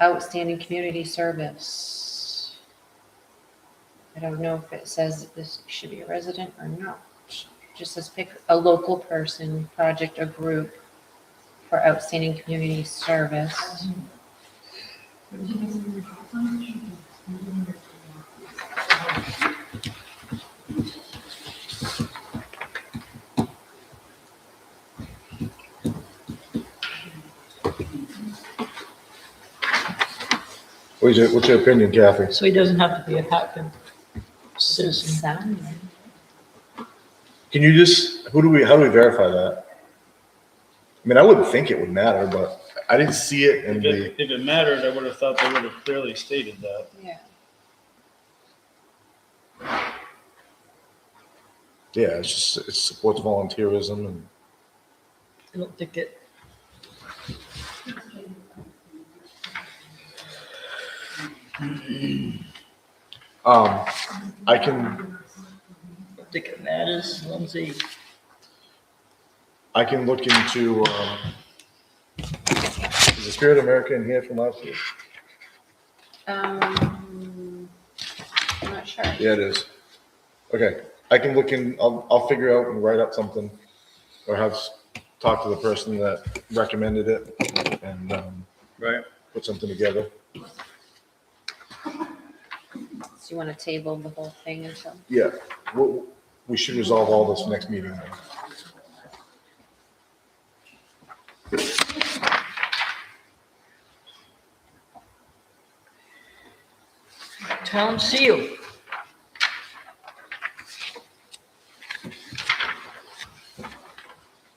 Outstanding community service. I don't know if it says this should be a resident or not. It just says pick a local person, project, or group for outstanding community service. what's your opinion, Kathy? So he doesn't have to be a Hartford citizen. Sound. Can you just, how do we verify that? I mean, I wouldn't think it would matter, but I didn't see it in the, if it mattered, I would have thought they would have clearly stated that. Yeah. yeah, it supports volunteerism and, I don't think it, I can, I don't think it matters, Lindsay. I can look into, is the Spirit America in here from last year? I'm not sure. Yeah, it is. Okay, I can look in, I'll figure out and write up something or talk to the person that recommended it and, Right. put something together. So you want to table the whole thing until? Yeah, we should resolve all this next meeting. Town seal.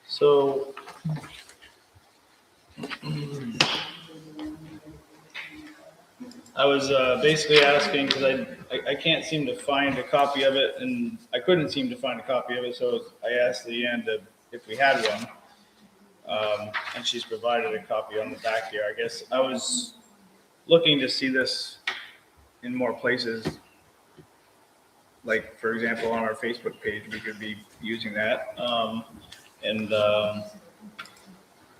So I was basically asking because I can't seem to find a copy of it, and I couldn't seem to find a copy of it, so I asked Leanne if we had one, and she's provided a copy on the back here. I guess I was looking to see this in more places, like for example on our Facebook page, we could be using that, and I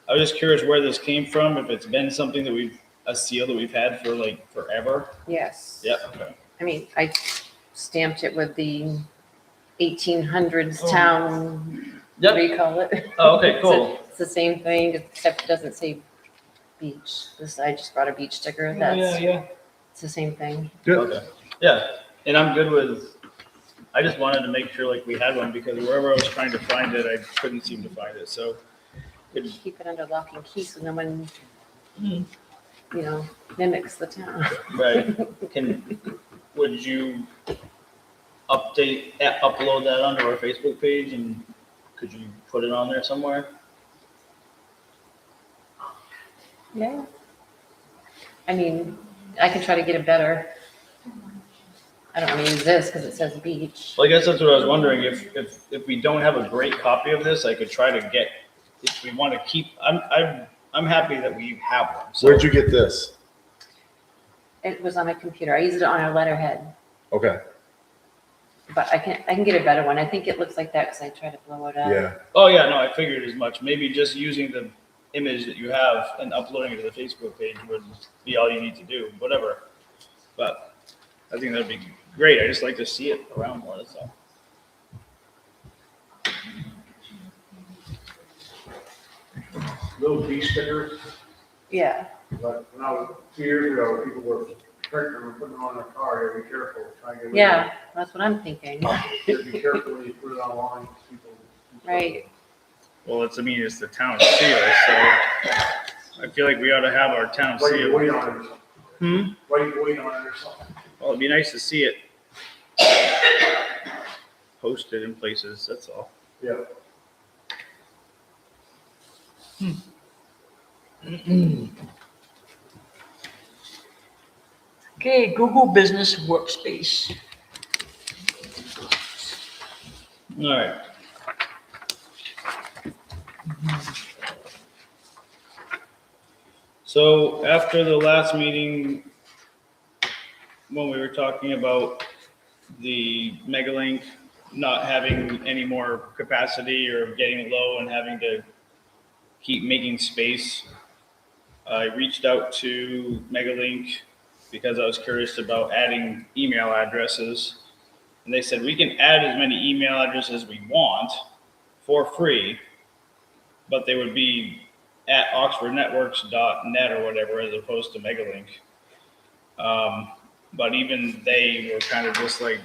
was just curious where this came from, if it's been something that a seal that we've had for like forever. Yes. Yeah, okay. I mean, I stamped it with the 1800s Oh. town, Yep. what do you call it? Oh, okay, cool. It's the same thing, except it doesn't say beach. I just brought a beach sticker. Yeah. It's the same thing. Yeah, Okay. Yeah, and I'm good with, I just wanted to make sure like we had one because wherever I was trying to find it, I couldn't seem to find it, so. Keep it under lock and key so no one, mimics the town. Right, would you upload that onto our Facebook page and could you put it on there somewhere? Yeah. I mean, I can try to get it better. I don't want to use this because it says beach. Well, I guess that's what I was wondering, if we don't have a great copy of this, I could try to get, if we want to keep, I'm happy that we have one. So- where'd you get this? It was on my computer. I used it on our letterhead, Okay, but I can get a better one. I think it looks like that because I tried to blow it up. yeah, Oh, yeah, no, I figured as much. Maybe just using the image that you have and uploading it to the Facebook page would be all you need to do, whatever. But I think that'd be great. I just like to see it around more, that's all. Little beach stickers, Yeah. but when I was 2 years ago, people were printing them and putting them on their car, you gotta be careful, try and get rid of Yeah, that's what I'm thinking. them. You gotta be careful when you put it online, people. do stuff. Right. Well, it's the town seal, so I feel like we ought to have our town Why you seal. wait on it or something? Hmm? Why you wait on it or something? Well, it'd be nice to see it posted in places, that's all. Yeah. Okay, Google Business Workspace. All right. So after the last meeting, when we were talking about the Megalink not having any more capacity or getting low and having to keep making space, I reached out to Megalink because I was curious about adding email addresses. And they said, we can add as many email addresses as we want for free, but they would be at oxfordnetworks.net or whatever, as opposed to Megalink. But even they were kind of just like,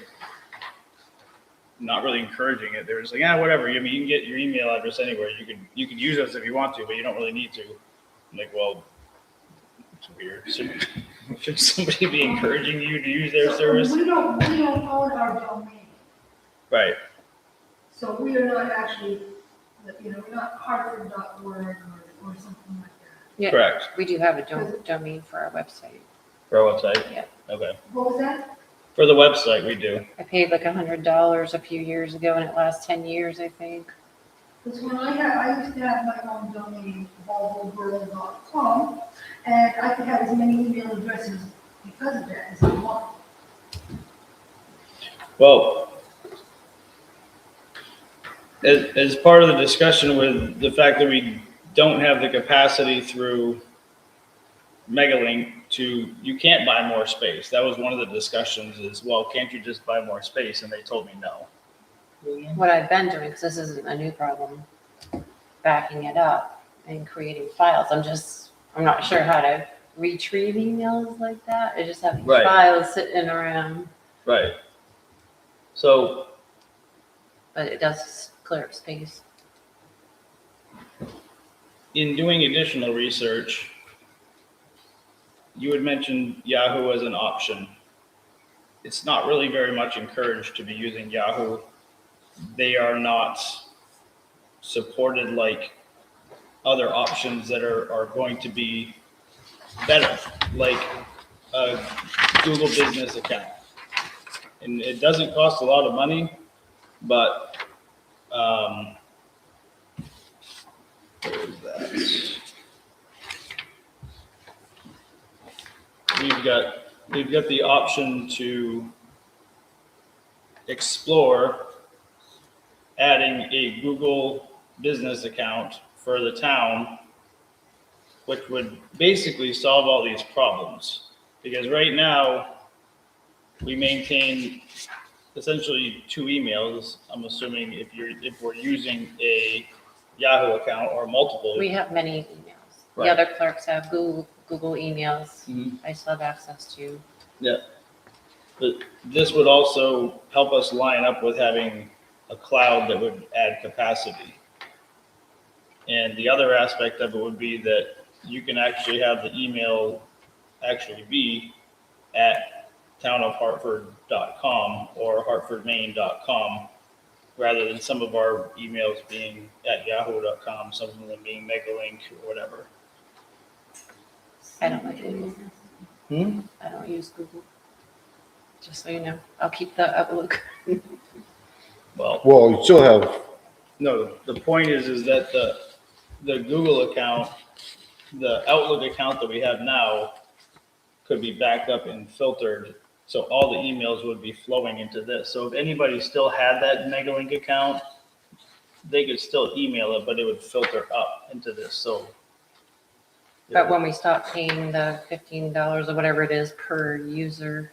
not really encouraging it. They were just like, yeah, whatever. I mean, you can get your email address anywhere. You can use us if you want to, but you don't really need to. I'm like, well, it's weird. Should somebody be encouraging you to use their service? We don't own our domain, Right. so we are not actually, we're not hartford.org or something like that. Yeah, Correct. we do have a domain for our website. For our website? Yeah. Okay. What was that? For the website, we do. I paid like $100 a few years ago and it lasts 10 years, I think. Because I used to have my own domain, volvogirl.com, and I could have as many email addresses because of that as I want. Well, as part of the discussion with the fact that we don't have the capacity through Megalink you can't buy more space. That was one of the discussions is, well, can't you just buy more space? And they told me no. What I've been doing, because this isn't a new problem, backing it up and creating files. I'm not sure how to retrieve emails like that. I just have these Right. files sitting around, Right. So but it does clear up space. in doing additional research, you had mentioned Yahoo as an option. It's not really very much encouraged to be using Yahoo. They are not supported like other options that are going to be better, like a Google Business account. And it doesn't cost a lot of money, but where is that? We've got the option to explore adding a Google Business account for the town, which would basically solve all these problems. Because right now, we maintain essentially 2 emails. I'm assuming if we're using a Yahoo account or multiple. We have many emails. Right. The other clerks have Google emails. Mhm. I still have access to. Yeah. But this would also help us line up with having a cloud that would add capacity. And the other aspect of it would be that you can actually have the email actually be at townofhartford.com or hartfordmaine.com rather than some of our emails being at yahoo.com, some of them being Megalink or whatever. I don't like Google. Hmm? I don't use Google. Just so you know, I'll keep the Outlook. Well, Well, you still have, no, the point is that the Google account, the Outlook account that we have now could be backed up and filtered. So all the emails would be flowing into this. So if anybody still had that Megalink account, they could still email it, but it would filter up into this. So. But when we stop paying the $15 or whatever it is per user,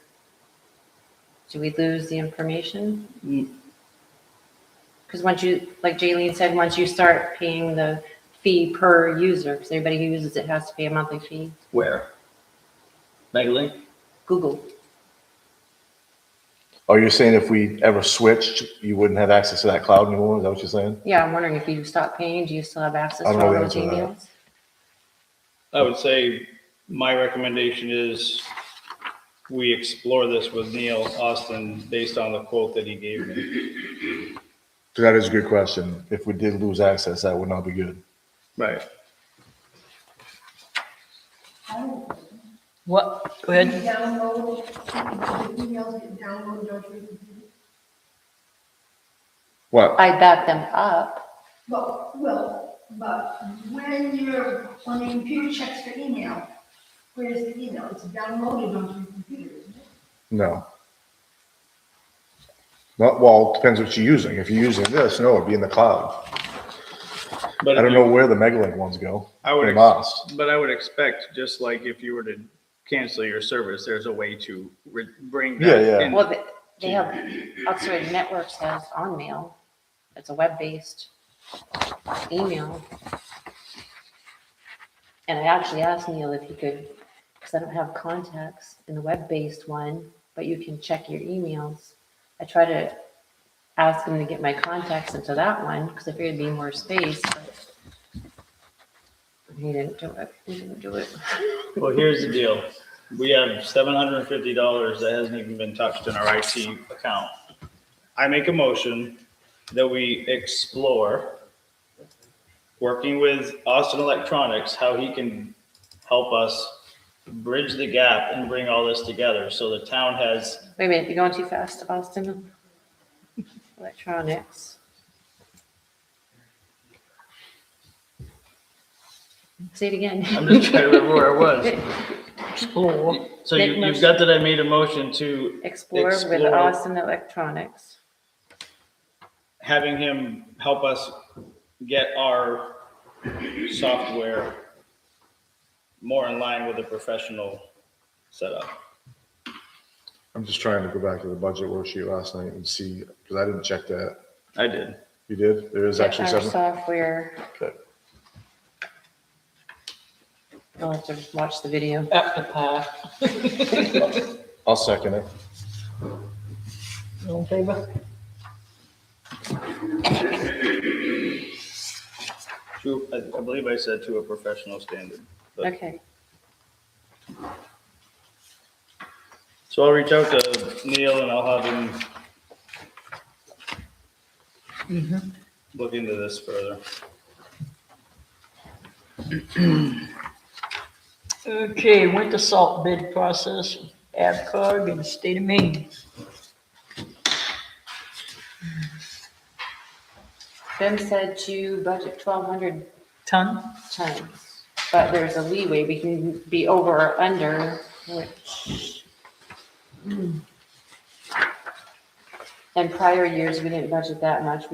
do we lose the information? Because once you, like Jaylene said, once you start paying the fee per user, because everybody who uses it has to pay a monthly fee. Where? Megalink? Google. are you saying if we ever switched, you wouldn't have access to that cloud anymore? Is that what you're saying? Yeah, I'm wondering if you stop paying, do you still have access I to don't know all the those answer to that. emails? I would say my recommendation is we explore this with Neil Austin based on the quote that he gave me. So that is a good question. If we did lose access, that would not be good. Right. What, go Can ahead. you download, the emails get downloaded onto your computer? What? I back them up. But when on your computer checks for email, where's the email? It's downloaded onto your computer, isn't it? No. Not, well, it depends what you're using. If you're using this, no, it'd be in the cloud. But I don't know where the Megalink ones go. I would They must. But I would expect, just like if you were to cancel your service, there's a way to bring that Yeah, yeah. in. Well, they have, Oxford Networks has OnMail. It's a web-based email. And I actually asked Neil if he could, because I don't have contacts in the web-based one, but you can check your emails. I tried to ask him to get my contacts into that one, because I figured it'd be more space, but he didn't do it. Well, here's the deal. We have $750 that hasn't even been touched in our IT account. I make a motion that we explore working with Austin Electronics, how he can help us bridge the gap and bring all this together. So the town has, Wait a minute, you're going too fast, Austin. Electronics. Say it again. I'm just trying to remember where I was. Explore. So you've got that I made a motion to Explore with Explore. Austin Electronics. having him help us get our software more in line with a professional setup. I'm just trying to go back to the budget worksheet last night and see, because I didn't check that. I did. You did? There is actually Our seven? software. Okay. I'll have to watch the video. After pass. I'll second it. All in favor? I believe I said to a professional standard. But- Okay. So I'll reach out to Neil and I'll have him look into this further. Okay, winter salt bid process, AvCog in the state of Maine. Ben said to budget 1,200 Ton? tons, but there's a leeway. We can be over or under, which. In prior years, we didn't budget that much.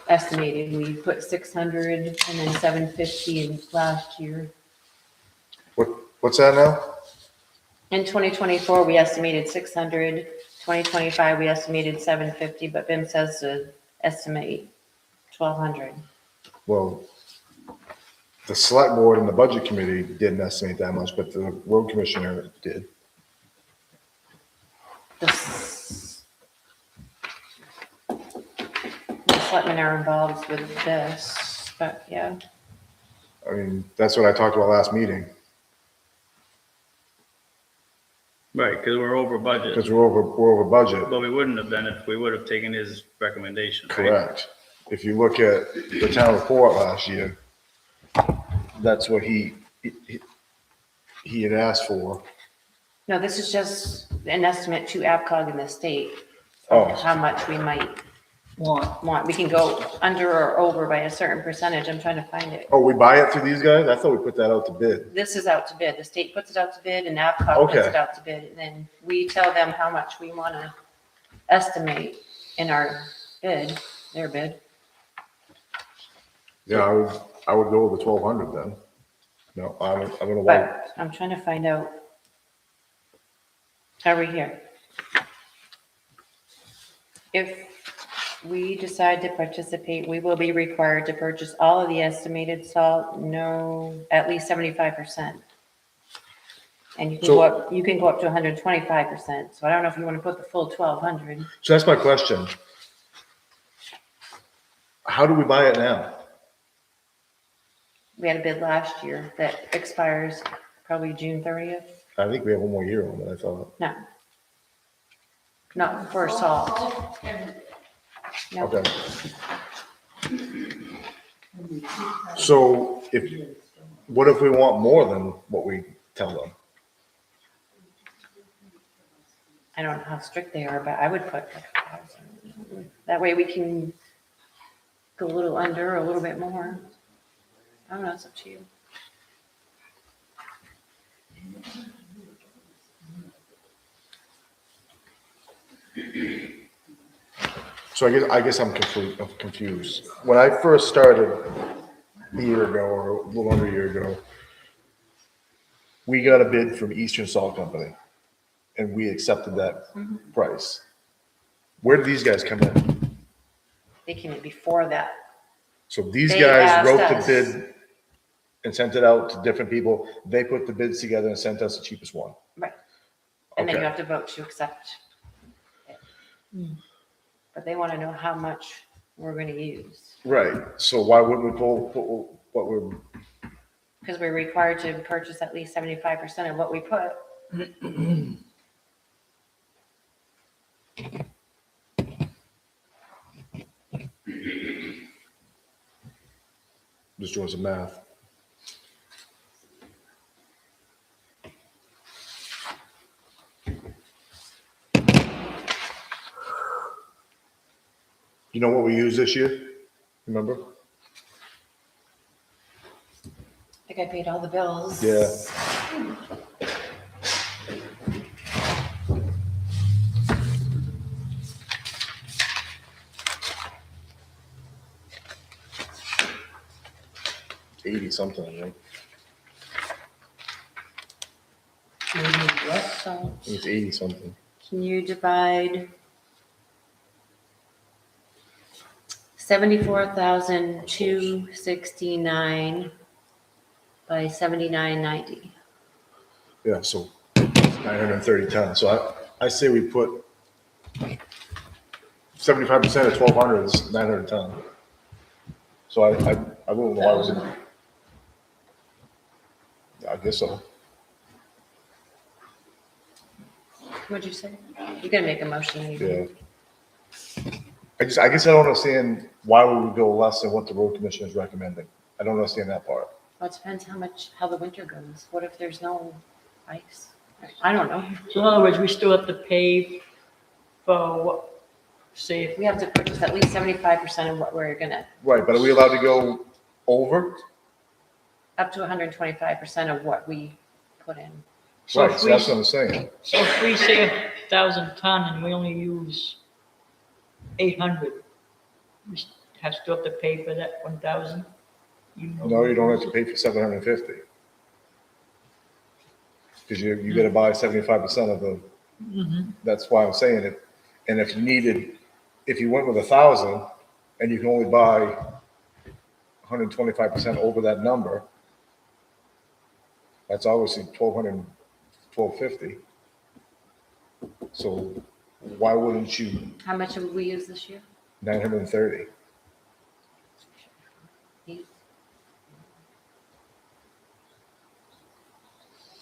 Estimated, we put 600 and then 750 in last year. What's that now? In 2024, we estimated 600. 2025, we estimated 750, but Ben says to estimate 1,200. Well, the select board and the budget committee didn't estimate that much, but the road commissioner did. The selectmen are involved with this, but yeah. I mean, that's what I talked about last meeting, Right, because we're over budget, because we're over budget. but we wouldn't have been if we would have taken his recommendation, right? Correct. If you look at the town report last year, that's what he had asked for. No, this is just an estimate to AvCog in the state Oh. of how much we might Want. want. We can go under or over by a certain percentage. I'm trying to find it. Oh, we buy it through these guys? I thought we put that out to bid. This is out to bid. The state puts it out to bid and AvCog puts Okay. it out to bid. And then we tell them how much we want to estimate in our bid, their bid. Yeah, I would go with the 1,200 then. No, I don't know why. But I'm trying to find out. Are we here? If we decide to participate, we will be required to purchase all of the estimated salt, at least 75%. And you can So- go up to 125%. So I don't know if you want to put the full 1,200. So that's my question. How do we buy it now? We had a bid last year that expires probably June 30th. I think we have one more year on it, I thought. No. Not for salt. No. Okay. So what if we want more than what we tell them? I don't know how strict they are, but I would put like 1,000. That way we can go a little under, or a little bit more. I don't know, it's up to you. So I guess I'm confused. When I first started a year ago, or a little under a year ago, we got a bid from Eastern Salt Company, and we accepted that price. Where did these guys come in? They came in before that. So these They guys asked wrote us. the bid and sent it out to different people. They put the bids together and sent us the cheapest one. Right. And then you Okay. have to vote to accept it. But they want to know how much we're going to use. Right. So why wouldn't we pull what we're, Because we're required to purchase at least 75% of what we put. just doing some math. You know what we used this year? Remember? I think I paid all the bills. Yeah. $80 something, right? So It's 80 something. can you divide 74,269 by 7990? Yeah, so 930 tons. So I say we put 75% of 1,200 is 900 tons. So I wouldn't know why I was in. I guess so. What'd you say? You gotta make a motion. Yeah. I guess I don't understand why we would go less than what the road commission is recommending. I don't understand that part. Well, it depends how the winter goes. What if there's no ice? I don't know. So in other words, we still have to pay for what, say, if We have to purchase at least 75% of what we're gonna, Right, but are we allowed to go over? up to 125% of what we put in. so Right, if so we, that's what I'm saying. so if we say 1,000 ton and we only use 800, we still have to pay for that 1,000? No, you don't have to pay for 750. Because you gotta buy 75% of the, that's why I'm saying it. And if you went with 1,000 and you can only buy 125% over that number, that's obviously 1,200, 1,250. So why wouldn't you How much have we used this year? 930?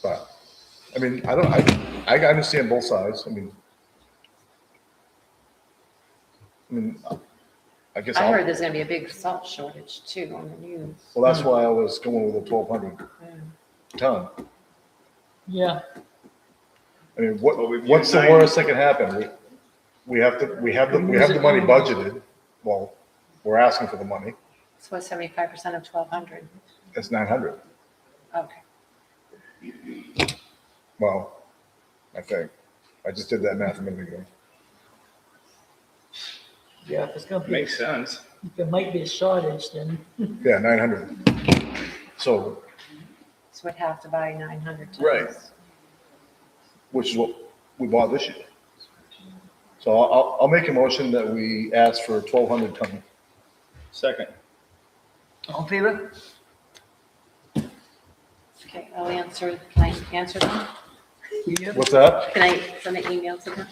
But, I mean, I understand both sides. I mean, I guess I heard there's gonna be a big salt shortage too on the news. well, that's why I was going with a 1,200 ton. Yeah, I mean, what's the worst that can happen? We have the money budgeted. Well, we're asking for the money. So what's 75% of 1,200? It's 900. Okay. Well, I think. I just did that math a minute ago. yeah, if it's gonna be, Makes sense. if there might be a shortage, then Yeah, 900. So, So we'd have to buy 900 tons. Right. which is what we bought this year. So I'll make a motion that we ask for 1,200 ton. Second. all in favor? Okay, I'll answer, can I answer them? Yeah. What's that? Can I send an email to them?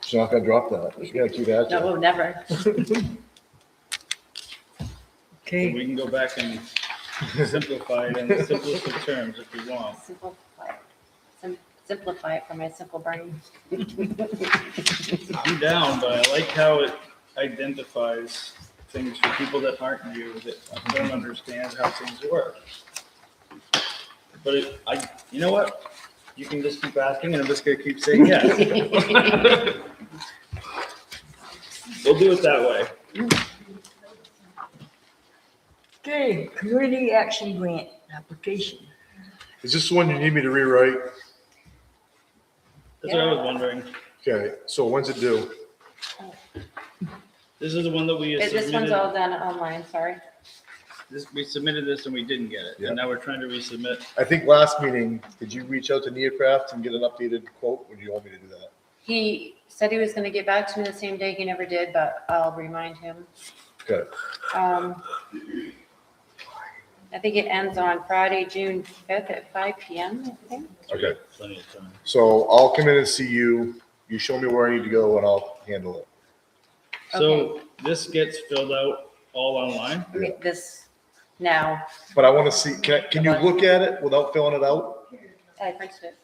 She's not gonna drop that. She's gonna keep that. No, never. So Okay, we can go back and simplify it in the simplest of terms if you want. Simplify it for my simple brain. I'm down, but I like how it identifies things for people that aren't new, that don't understand how things work. But you know what? You can just keep asking and I'm just gonna keep saying yes. We'll do it that way. Okay, community action grant application. Is this the one you need me to rewrite? That's what I was wondering. Okay, so when's it due? This is the one that we This one's submitted. all done online, sorry. We submitted this and we didn't get it, Yeah. and now we're trying to resubmit. I think last meeting, did you reach out to Neocraft and get an updated quote, or do you want me to do that? He said he was gonna get back to me the same day. He never did, but I'll remind him. Okay, I think it ends on Friday, June 5th at 5 PM, I think. okay. Plenty of time. So I'll come in and see you. You show me where I need to go and I'll handle it. So this gets filled out all online? Okay, this, now, But I want to see, can you look at it without filling it out? I printed it.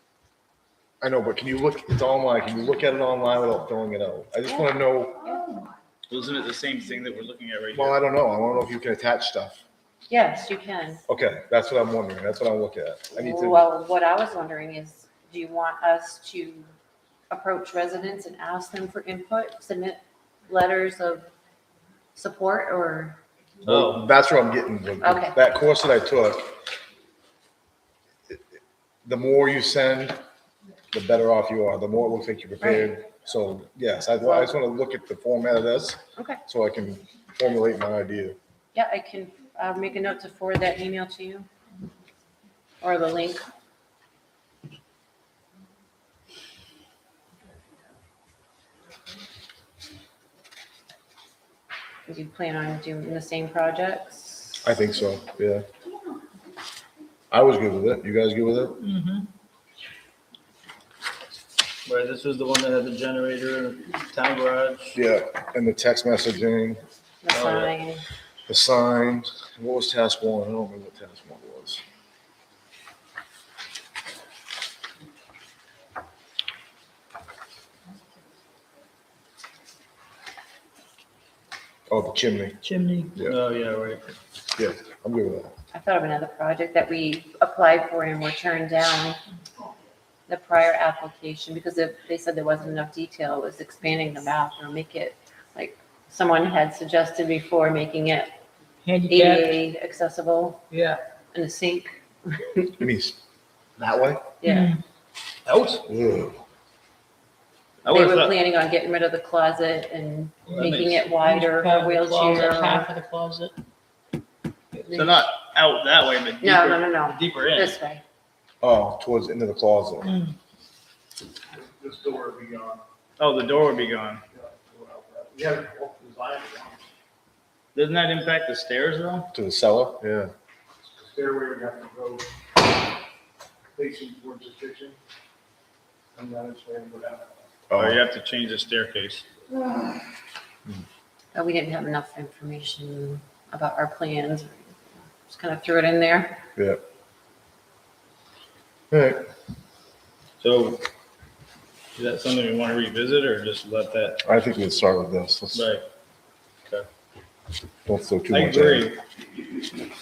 I know, but can you look, it's online. Can you look at it online without filling it out? I just want to know, Isn't it the same thing that we're looking at right well, here? I don't know. I want to know if you can attach stuff. Yes, you can. Okay, that's what I'm wondering. That's what I'll look at. I need to, Well, what I was wondering is, do you want us to approach residents and ask them for input, submit letters of support, or? well, that's where I'm getting with Okay. that course that I took. The more you send, the better off you are. The more it looks like you're prepared. So yes, I just want to look at the format of this Okay, so I can formulate my idea. yeah, I can, make a note to forward that email to you, or the link. Do you plan on doing the same projects? I think so, yeah. I was good with it. You guys good with it? Mm-hmm. Right, this was the one that had the generator and town garage. Yeah, and the text messaging, The sign, the sign. What was task one? I don't remember what task one was. Oh, the chimney. Chimney. Yeah, Oh, yeah, right. yeah, I'm good with that. I thought of another project that we applied for and were turned down, the prior application, because they said there wasn't enough detail. It was expanding the bathroom, make it, like, someone had suggested before, making it Handicap. ADA accessible Yeah. and a sink. You mean that way? Yeah, Out? Ugh. I they would've were thought, planning on getting rid of the closet and Well, that making makes- it wider Half for of the closet, Half wheelchair. of the closet. so not out that way, but No, deeper, no, deeper in. this way. Oh, towards the end of the closet. Mm. This door would be gone. Oh, the door would be gone. We had a whole design around Doesn't that impact the stairs though? To the cellar? Yeah. the stairway, would have to go facing towards the kitchen. And then it's where we would have. Or you Oh, have to change the staircase? But we didn't have enough information about our plans. Just kind of threw it in there. yeah. All right. So is that something we want to revisit or just let that? I think we'll start with this. Let's Right. don't throw too I much. at it. agree.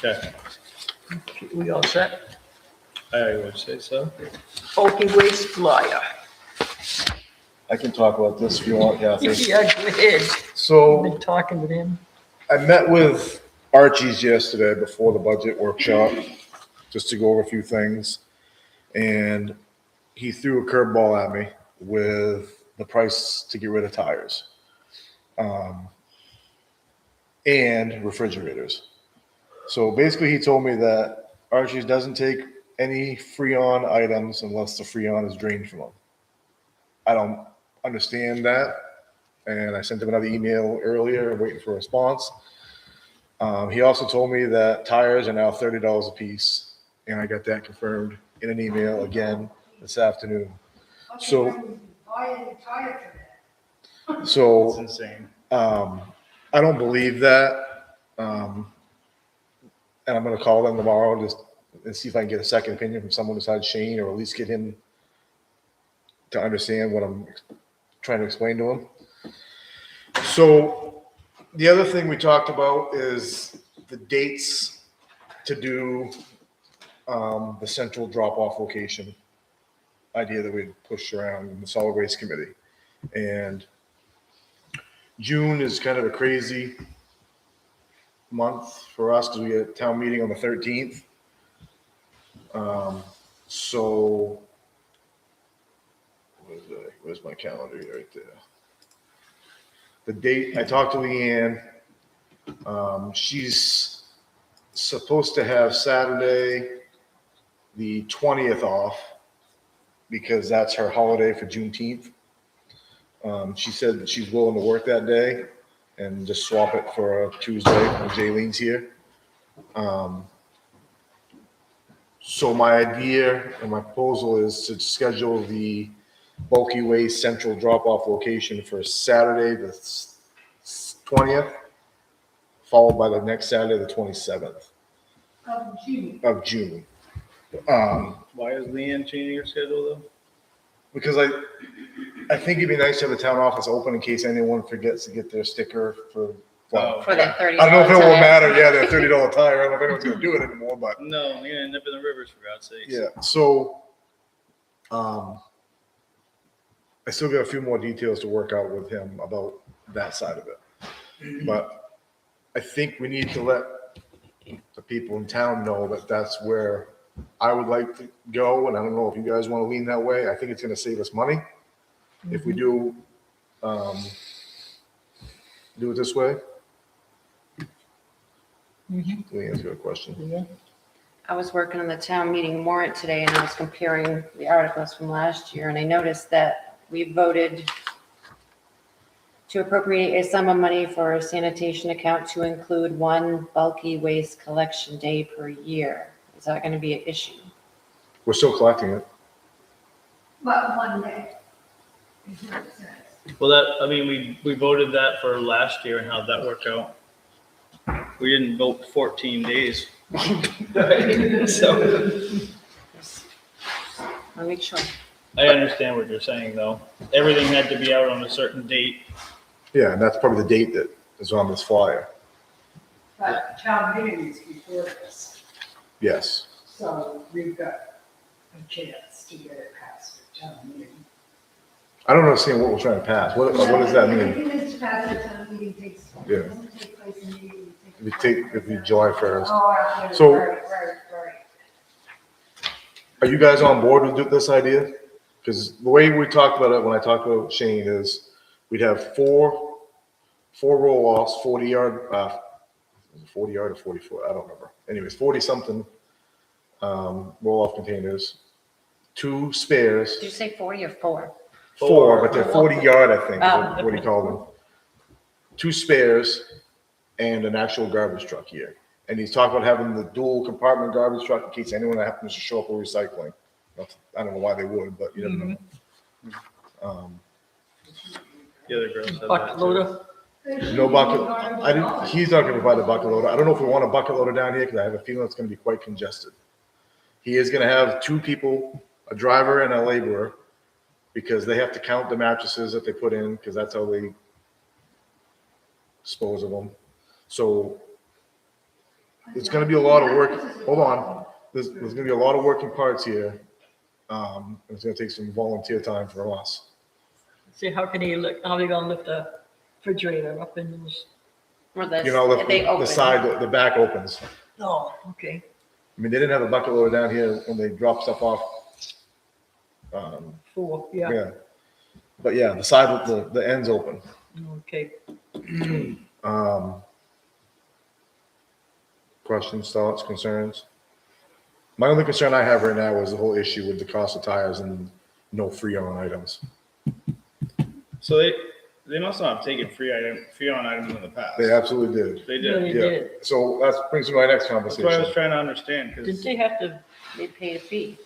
Okay, We all set? I would say so. Bulky waste flyer. I can talk about this if you want, Kathy. Yeah, go ahead. So Been talking with him. I met with Archie's yesterday before the budget workshop, just to go over a few things. And he threw a curveball at me with the price to get rid of tires. And refrigerators. So basically he told me that Archie's doesn't take any Freon items unless the Freon is drained from them. I don't understand that. And I sent him another email earlier, waiting for a response. He also told me that tires are now $30 a piece, and I got that confirmed in an email again this afternoon. Okay, So- why would you buy a new tire for that? It's So, insane. I don't believe that. And I'm gonna call them tomorrow just and see if I can get a second opinion from someone besides Shane, or at least get him to understand what I'm trying to explain to him. So the other thing we talked about is the dates to do the central drop-off location idea that we pushed around in the solid waste committee. And June is kind of a crazy month for us because we get a town meeting on the 13th. So where's my calendar here? Right there. The date, I talked to Leanne. She's supposed to have Saturday, the 20th off because that's her holiday for Juneteenth. She said that she's willing to work that day and just swap it for a Tuesday when Jaylene's here. So my idea and my proposal is to schedule the bulky waste central drop-off location for Saturday, the 20th, followed by the next Saturday, the 27th June. of June. Why is Leanne changing her schedule though? Because I think it'd be nice to have the town office open in case anyone forgets to get their sticker for, well, For that $30. I don't know if it will tire. matter, yeah, that $30 tire, I don't know if anyone's gonna do it anymore, but. No, you're gonna end up in the rivers for God's sake. Yeah, so, I still got a few more details to work out with him about that side of it. But I think we need to let the people in town know that that's where I would like to go, and I don't know if you guys want to lean that way. I think it's gonna save us money if we do it this way. Leanne's got a question. I was working on the town meeting warrant today and I was comparing the articles from last year and I noticed that we voted to appropriate a sum of money for a sanitation account to include one bulky waste collection day per year. Is that going to be an issue? We're still collecting it. But one day. Is what it says. Well, we voted that for last year and how'd that work out? We didn't vote 14 days. So I'll make sure. I understand what you're saying though. Everything had to be out on a certain date. Yeah, and that's probably the date that is on this flyer. But town meeting is before this, Yes. so we've got a chance to get it passed at town meeting. I don't understand what we're trying to pass. What does that mean? Everything that's passed at town meeting takes, Yeah. doesn't take place immediately. It'd be July 1st. Oh, absolutely. So- Right. Are you guys on board with this idea? Because the way we talked about it when I talked about Shane is we'd have four roll-offs, 40-yard, 40-yard or 40-foot, I don't remember. Anyways, 40-something roll-off containers, 2 spares, Did you say 40 or 4? 4, but they're 40-yard, I think, Oh. is what he called them. 2 spares and an actual garbage truck here. And he's talking about having the dual compartment garbage truck in case anyone happens to show up with recycling. I don't know why they would, but you never know. The other girl said that Bucket too. loader. No bucket, he's not gonna provide a bucket loader. I don't know if we want a bucket loader down here, because I have a feeling it's gonna be quite congested. He is gonna have 2 people, a driver and a laborer, because they have to count the mattresses that they put in, because that's how they dispose of them. So it's gonna be a lot of work, hold on, there's gonna be a lot of working parts here. And it's gonna take some volunteer time for us. See, how can he look, how are they gonna lift the refrigerator up in those? Or the, You know, they open. the side, the back opens. Oh, okay. I mean, they didn't have a bucket loader down here when they dropped stuff off. 4, yeah, Yeah. But yeah, the side, the end's open. okay. Questions, thoughts, concerns? My only concern I have right now is the whole issue with the cost of tires and no free-on items. So they must not have taken free on items in the past. They absolutely did. They Yeah, did. they Yeah. did. So that brings me to my next That's what I was conversation. trying to understand, Didn't because they have to, They pay a fee.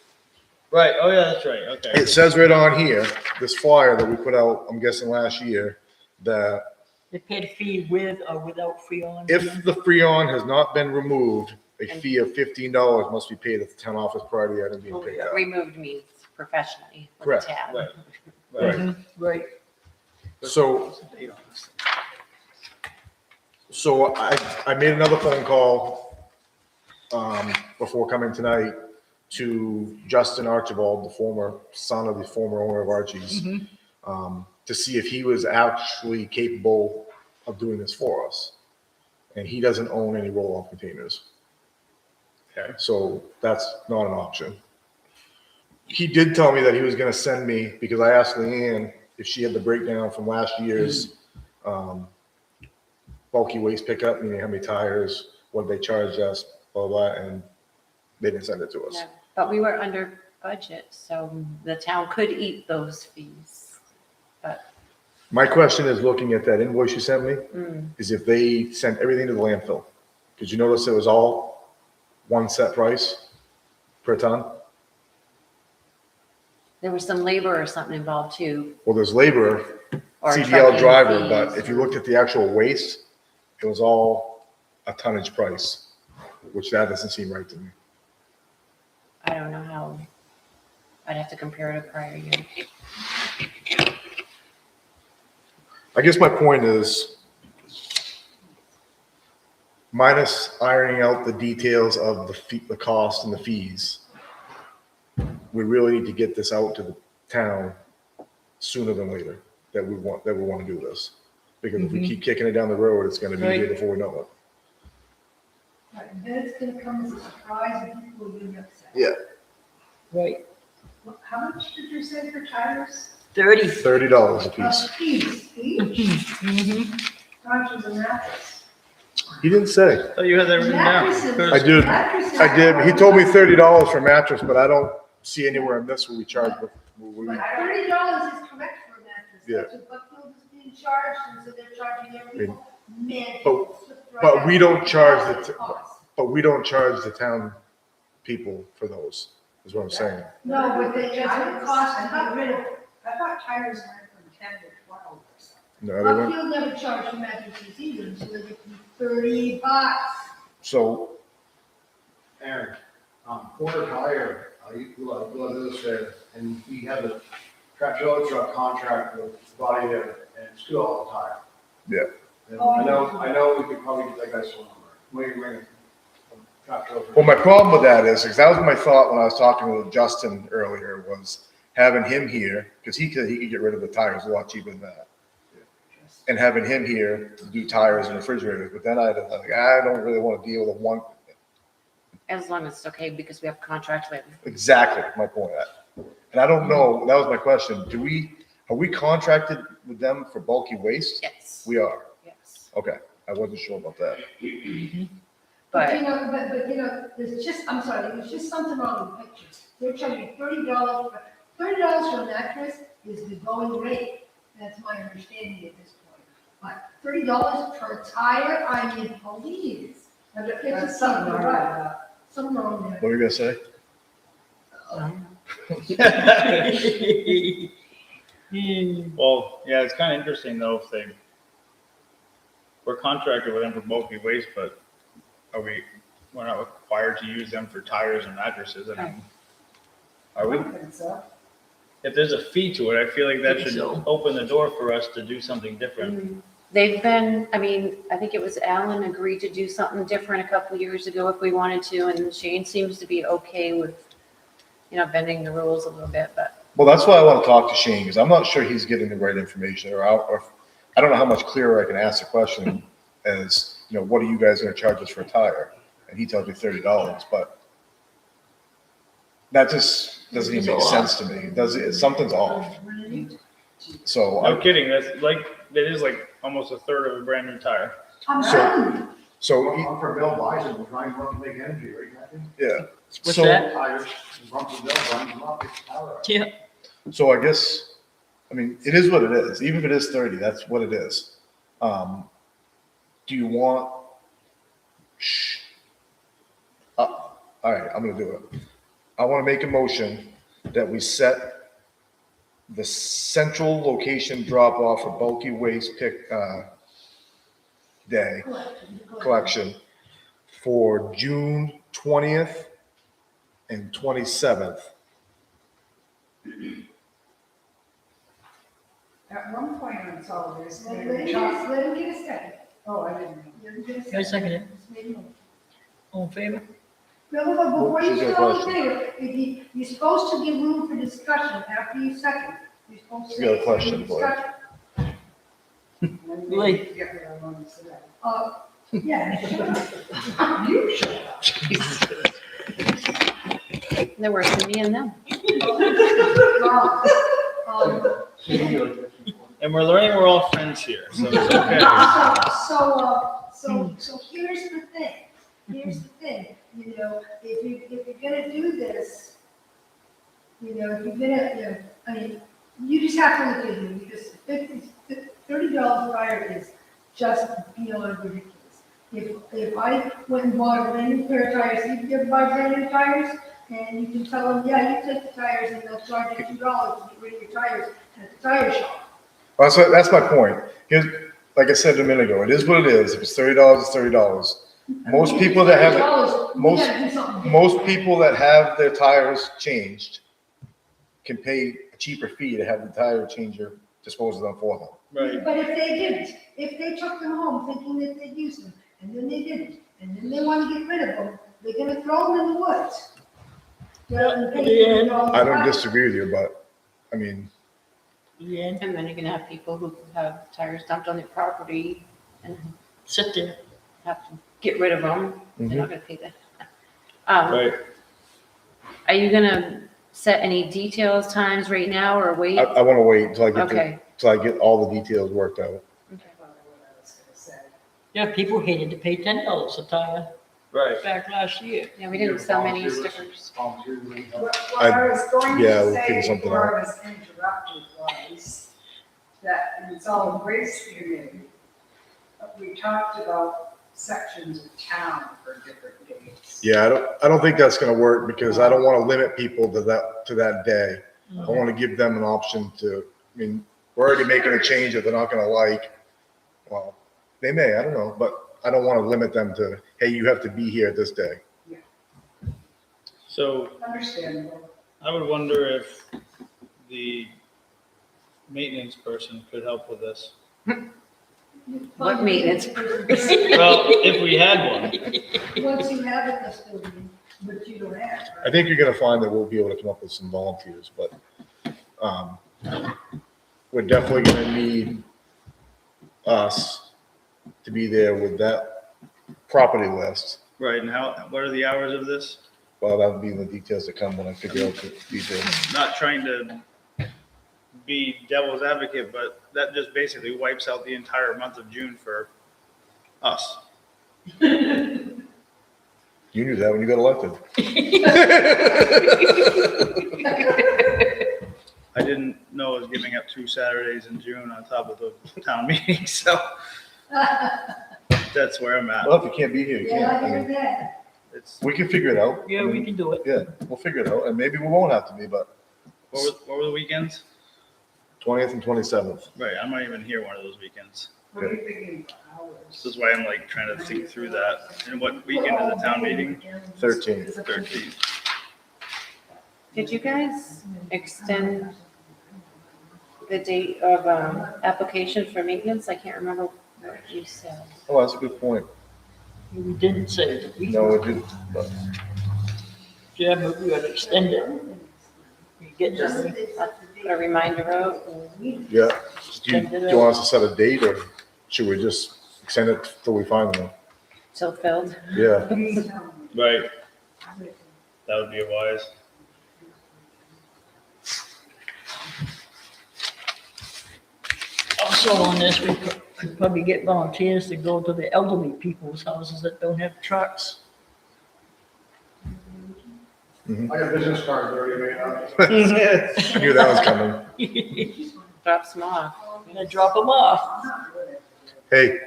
Right, oh yeah, that's right, okay. It says right on here, this flyer that we put out, I'm guessing last year, that They paid a fee with or without Freon. if the Freon has not been removed, a fee of $15 must be paid at the town office prior to the item being picked up. Removed means professionally with Correct. the tab. Right. Right. Mhm, right. So I made another phone call before coming tonight to Justin Archibald, the former son of the former owner of Archie's, to see if he was actually capable of doing this for us. And he doesn't own any roll-off containers. Okay. So that's not an option. He did tell me that he was gonna send me, because I asked Leanne if she had the breakdown from last year's bulky waste pickup, meaning how many tires, what they charged us, blah, blah, and they didn't send it to us. No, but we were under budget, so the town could eat those fees. But, My question is, looking at that invoice you sent me, mm, is if they sent everything to the landfill. Did you notice it was all one set price per ton? there was some labor or something involved too. Well, there's labor, Or CDL trucking driver, but fees. if you looked at the actual waste, it was all a tonnage price, which that doesn't seem right to me. I don't know how, I'd have to compare it to prior year. I guess my point is, minus ironing out the details of the fee, the cost and the fees, we really need to get this out to the town sooner than later, that we want to do this. Because if we keep kicking it down the road, it's gonna be here Right. before we know it. Right, and then it's gonna come as a surprise and people will be upset. Yeah. Right. How much did you say for tires? 30. $30 a piece. Piece, each? Conscious and mattress. He didn't say. Oh, you had that written down. Mattresses. I did. Mattresses. I did. He told me $30 for mattress, but I don't see anywhere in this where we charge. But $30 is correct for a mattress. Yeah. That's what Buckfield is being charged, and so they're charging everyone. Man. but we don't charge the Cost. But we don't charge the town people for those, is what I'm saying. No, but they just would cost to get rid of it. I thought tires went from 10 to 12 or something. No, they won't. Buckfield never charged for mattresses either, so they get $30. So, Aaron, Porter Tire, you go to this there, and he had a tractor truck contract with Body there and Screw all the tire. yeah. And Oh, I know we could probably get that guy's phone number. Maybe ring a tractor over. Well, my problem with that is, because that was my thought when I was talking with Justin earlier, was having him here, because he could get rid of the tires a lot cheaper than that. And having him here to do tires and refrigerators, but then I don't really want to deal with one. As long as it's okay, because we have a contract with, Exactly, my point. And I don't know, that was my question. Are we contracted with them for bulky waste? yes, We are. yes. Okay, I wasn't sure about that. But you But, know, there's just, I'm sorry, there's just something wrong with the pictures. They're charging $30 for a mattress is the going rate. That's my understanding at this point. But $30 per tire, I mean, please. There's something wrong with that. Something wrong there. What were you gonna say? Well, yeah, it's kind of interesting though, if we're contracted with them for bulky waste, but we're not required to use them for tires and mattresses, I mean, are we? I think so. If there's a fee to it, I feel like that Think should so. open the door for us to do something different. they've been, I mean, I think it was Alan agreed to do something different a couple of years ago if we wanted to, and Shane seems to be okay with, bending the rules a little bit, but Well, that's why I want to talk to Shane, because I'm not sure he's getting the right information, or I don't know how much clearer I can ask the question as, what are you guys gonna charge us for a tire? And he tells me $30, but that just doesn't even make sense to me. Something's off. So, No kidding, that is like almost a third of a brand new tire. I'm So- telling you. so, For Bill buys it, we're trying to make energy, right, Kathy? yeah. What's So- that? Tires, Rump Bill runs them up, it's power. Yeah. So I guess, it is what it is. Even if it is 30, that's what it is. Do you want? All right, I'm gonna do it. I want to make a motion that we set the central location drop off for bulky waste day collection for June 20th and 27th. At one point on solid waste, Let they him were talking, let him get a second. oh, I didn't know. Let him get a I second it. Just made a motion. All in favor? No, before you She's say got a all in question. favor, if you're supposed to give room for discussion after you second. You're supposed to. She's got a question say for you. discussion. And then Wait. they forget what I wanted to say. Yeah. You shut up. They're worse than me and them. Um, And we're learning we're all friends here, so it's okay. So here's the thing, you know, if you're gonna do this, you know, if you're gonna, you know, I mean, you just have to look at it, because $30 fire is just beyond ridiculous. If I went and bought a brand new pair of tires, you can buy brand new tires, and you can tell them, yeah, you take the tires, and they'll charge you $2 to get rid of your tires at the tire shop. Well, that's my point. Here's, like I said a minute ago, it is what it is. If it's $30, it's $30. Most people that have, $30, we most- gotta do something most different. people that have their tires changed can pay a cheaper fee to have the tire changer dispose of them for them. Right. But if they didn't, if they took them home thinking that they'd use them, and then they didn't, and then they want to get rid of them, they're gonna throw them in the woods. Rather than pay $30 I don't fine. disagree with you, but, I mean, Yeah, And then you're gonna have people who have tires dumped on their property and sit there. have to get rid of them. They're Mhm. not gonna pay that. Right. Are you gonna set any details, times right now, or wait? I want to wait until I get, Okay. till I get all the details worked out. I thought of what I was gonna say. Yeah, people hated to pay $10 a tire Right. back last year. Yeah, we didn't sell many stickers. What I was going yeah, to we'll figure say something before I was interrupted was that in solid waste committee, we talked about sections of town for different dates. Yeah, I don't think that's gonna work because I don't want to limit people to that day. I want to give them an option to, I mean, we're already making a change that they're not gonna like. Well, they may, I don't know, but I don't want to limit them to, hey, you have to be here this day. So Understandable. I would wonder if the maintenance person could help with this. What maintenance? Well, if we had one. Once you have a custodian, but you don't have, I right? think you're gonna find that we'll be able to come up with some volunteers, but, we're definitely gonna need us to be there with that property list. Right, and what are the hours of this? Well, that would be in the details that come when I figure out the details. Not trying to be devil's advocate, but that just basically wipes out the entire month of June for us. You knew that when you got elected. I didn't know I was giving up 2 Saturdays in June on top of the town meeting, so that's where I'm at. Well, if you can't be here, you Yeah, can't. I I hear mean, that. It's, we can figure it out. Yeah, we can do it. Yeah, we'll figure it out, and maybe we won't have to be, but what were the weekends? 20th and 27th. Right, I'm not even here one of those weekends. What are you thinking about This hours? is why I'm like trying to think through that. And what weekend is the town meeting? 13th. 13th. Did you guys extend the date of, application for maintenance? I can't remember what you said. Oh, that's a good point. We didn't say that we, No, it didn't, but yeah, but we gotta extend it. We get Just this, Put a reminder out. yeah. Do you want us to set a date, or should we just extend it till we find one? Till filled. Yeah, Right, that would be wise. also on this, we could probably get volunteers to go to the elderly people's houses that don't have trucks. I got business cards already made up. I knew that was coming. Drop some off. Gonna drop them off. Hey,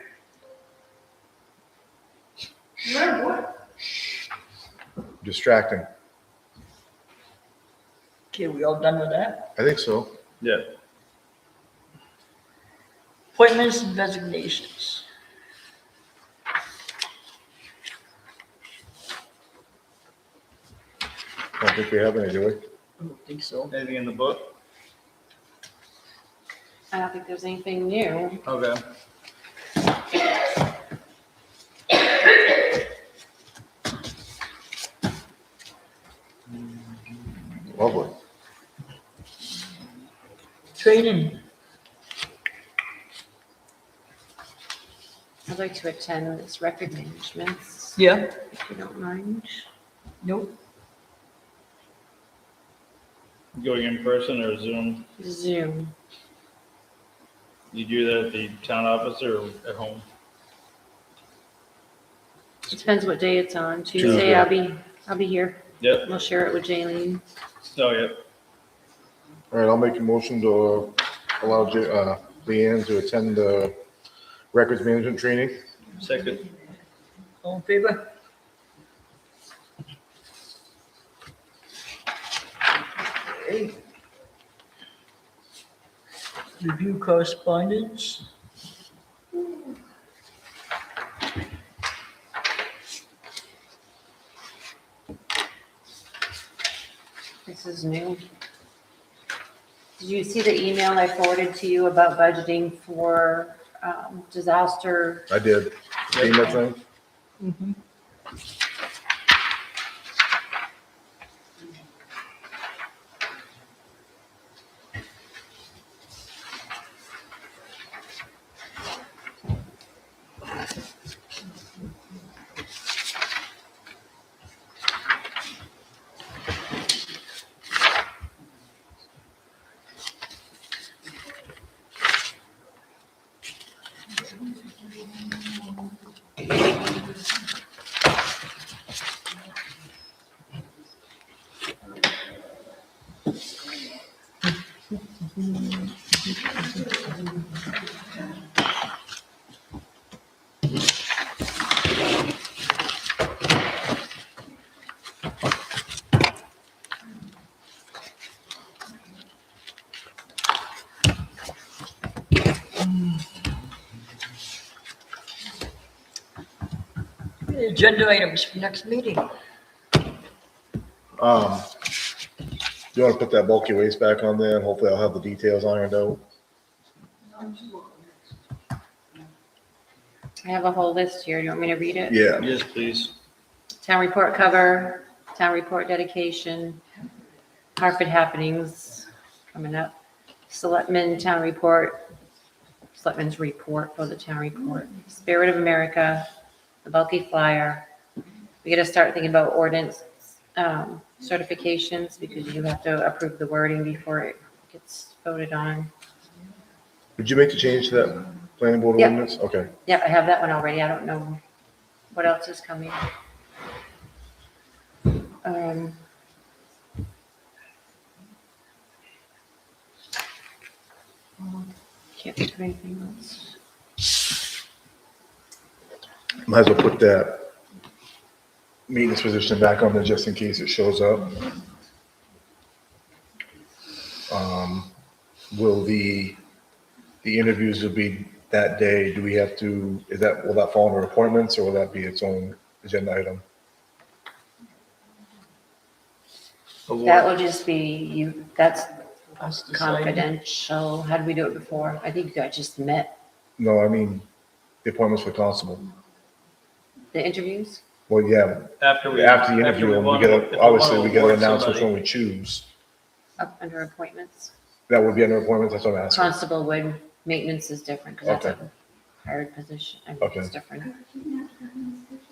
Right, what? distracting. Okay, we all done with that? I think so. Yeah. Appointments and resignations. I don't think we have any, do we? I don't think so. Anything in the book? I don't think there's anything new. Okay. Lovely. Training. I'd like to attend this record management, Yeah. if you don't mind. Nope. Going in person or Zoom? Zoom. You do that at the town office or at home? It depends what day it's on. Tuesday. Tuesday, I'll be here. Yep. We'll share it with Jaylene. Oh, yeah. All right, I'll make a motion to allow Leanne to attend the records management training. Second. All in favor? Okay. Review correspondence. This is new. Did you see the email I forwarded to you about budgeting for disaster? I did. Seen that thing? Mm-hmm. Agenda items for next meeting. You want to put that bulky waste back on there, and hopefully I'll have the details ironed out. I have a whole list here. Do you want me to read it? Yeah. Yes, please. Town report cover, town report dedication, Hartford happenings coming up, Selectmen town report, Selectmen's report for the town report, Spirit of America, the bulky flyer. We got to start thinking about ordinance certifications because you have to approve the wording before it gets voted on. Did you make the change to that planning board Yeah. ordinance? Okay. Yep, I have that one already. I don't know what else is coming. Can't think of anything else. Might as well put that maintenance position back on there just in case it shows up. Will the interviews will be that day? Do we have to, will that fall under appointments or will that be its own agenda item? That will just be you, that's Us deciding. confidential. How did we do it before? I think you guys just met. No, I mean, the appointments for constable. The interviews? Well, yeah, After the interview, we gotta, obviously, we gotta announce which one we choose. Up under appointments. That would be under appointments, that's what I'm asking. Constable would, maintenance is different because that's Okay. a hired position. I mean, Okay. it's different.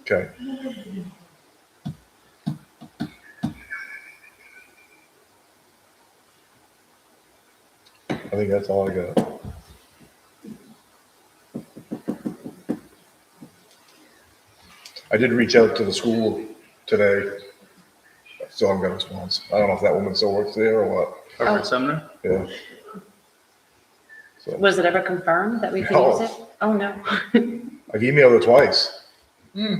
Okay. I think that's all I got. I did reach out to the school today, so I'm gonna response. I don't know if that woman still works there or what, Harvard Sumner? yeah. So, Was it ever confirmed that we could No. use it? Oh, no. I've emailed her twice. Hmm.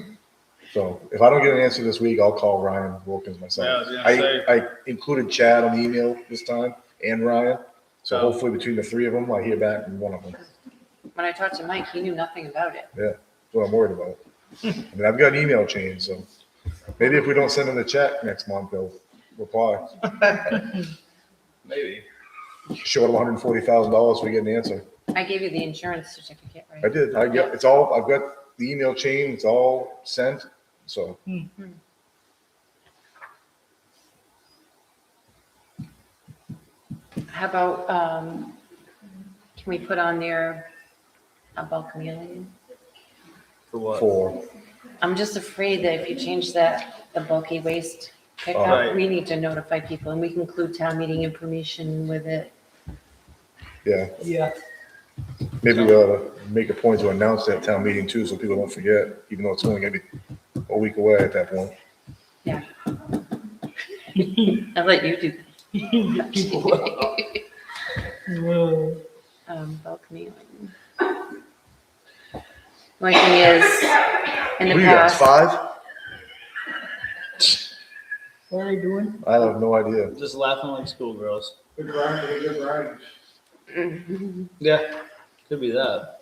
So if I don't get an answer this week, I'll call Ryan Wilkins Yeah, I myself. was gonna say. I included Chad on the email this time and Ryan. So Oh. hopefully between the three of them, I hear back from one of them. When I talked to Mike, he knew nothing about it. That's what I'm worried about. I mean, I've got an email chain, so maybe if we don't send him the check next month, they'll reply. Maybe. Short of $140,000, we get an answer. I gave you the insurance certificate, I right? did. I've got the email chain. It's all sent. So How about, can we put on there a bulk mailing? For what? for, I'm just afraid that if you change that, the bulky waste pickup, Right. we need to notify people, and we can include town meeting information with it. yeah, Yeah. maybe we ought to make a point to announce that town meeting too, so people don't forget, even though it's only gonna be a week away at that point. I'll let you do Whoa. bulk mailing. My thing is, in the What are you guys, past, 5? What are they doing? I have no idea. Just laughing like schoolgirls. Good grind. Yeah, could be that.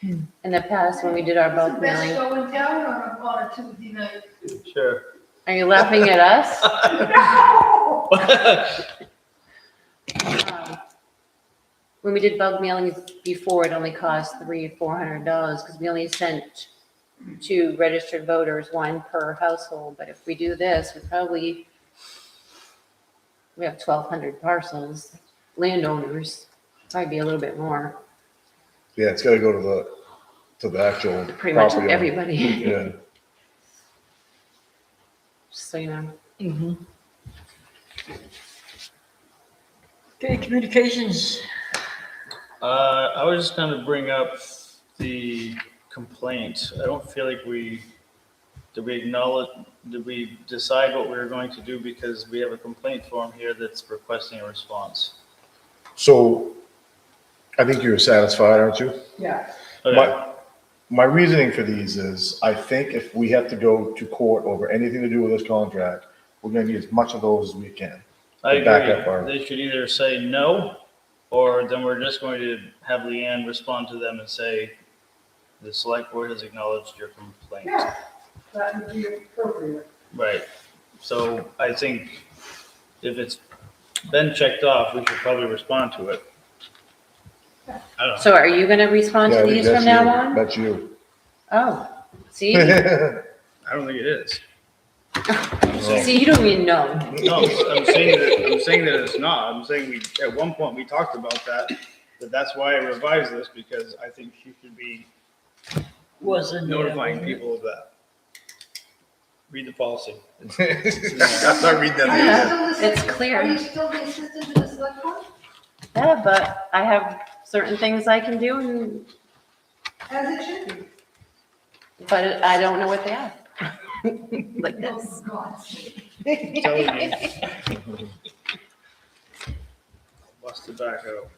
in the past, when we did our What's the bulk best mailing, show in town on a Tuesday night? Sure. are you laughing at us? When we did bulk mailings before, it only cost $300 or $400 because we only sent 2 registered voters, 1 per household. But if we do this, we have 1,200 parcels, landowners, probably be a little bit more, Yeah, it's gotta go to the actual pretty much property owner. everybody, Yeah, just so you know. Mm-hmm. Okay, communications. I was just gonna bring up the complaint. I don't feel like did we decide what we were going to do because we have a complaint form here that's requesting a response? so I think you're satisfied, aren't you? Yeah. Okay. My reasoning for these is, I think if we have to go to court over anything to do with this contract, we're gonna need as much of those as we can. I the backup agree. are- They should either say no, or then we're just going to have Leanne respond to them and say, the select board has acknowledged your complaint. Yeah, that would be appropriate. Right. So I think if it's been checked off, we should probably respond to it. I don't know. So are you gonna respond Yeah, to I think these from that's now you. on? That's you. Oh, see? I don't think it is. See, you don't even know. No, I'm saying that it's not. I'm saying at one point, we talked about that's why I revised this, because I think she should be Wasn't there, notifying wasn't it? people of that. Read the policy. I'm not reading that Are you either. still the- It's clear. Are you still the assistant to the select board? Yeah, but I have certain things I can do, and As it should be. but I don't know what they are. Like Oh, this. for God's sake. I'm telling you. Bust it back out.